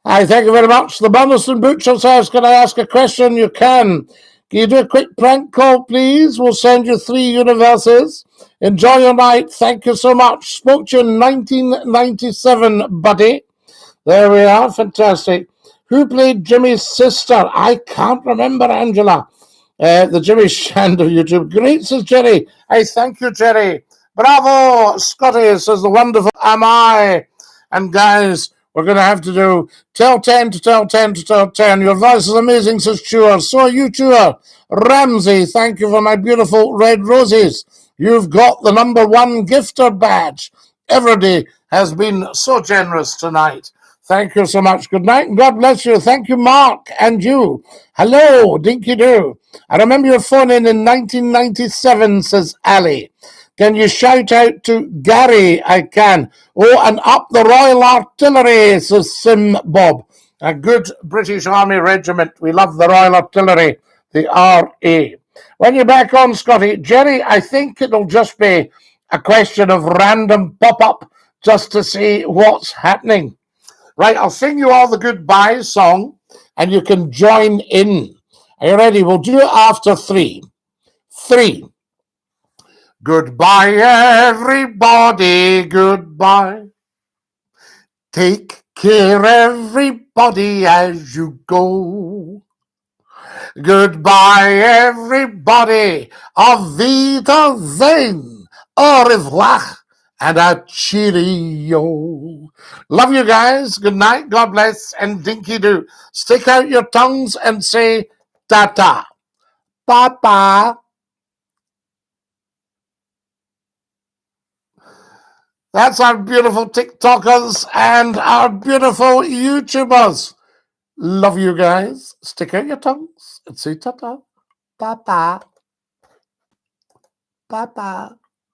I thank you very much. The Burniston Butcher says, can I ask a question? You can. Can you do a quick prank call, please? We'll send you 3 universes. Enjoy your night. Thank you so much. Spoke to you in 1997, buddy. There we are. Fantastic. Who played Jimmy's sister? I can't remember, Angela. The Jimmy Shand of YouTube. Great, says Jerry. I thank you, Jerry. Bravo, Scotty, says the wonderful Am I. And guys, we're going to have to do tell 10 to tell 10 to tell 10. Your voice is amazing, says Chua. So are you, Chua. Ramsey, thank you for my beautiful red roses. You've got the #1 gifter badge. Everybody has been so generous tonight. Thank you so much. Good night and God bless you. Thank you, Mark, and you. Hello, Dinky-Doo. I remember your phone in 1997, says Ali. Can you shout out to Gary? I can. Oh, and up the Royal Artillery, says Sim Bob. A good British Army regiment. We love the Royal Artillery, the RA. When you're back on, Scotty, Jerry, I think it'll just be a question of random pop-up just to see what's happening. Right, I'll sing you all the goodbye song, and you can join in. Are you ready? We'll do it after 3. 3. Goodbye, everybody, goodbye. Take care, everybody, as you go. Goodbye, everybody. Auf Wiedersehen. Au revoir. And a cheerio. Love you guys. Good night. God bless. And Dinky-Doo. Stick out your tongues and say ta-ta. Papa. That's our beautiful TikTokers and our beautiful YouTubers. Love you guys. Stick out your tongues and say ta-ta. Papa. Papa.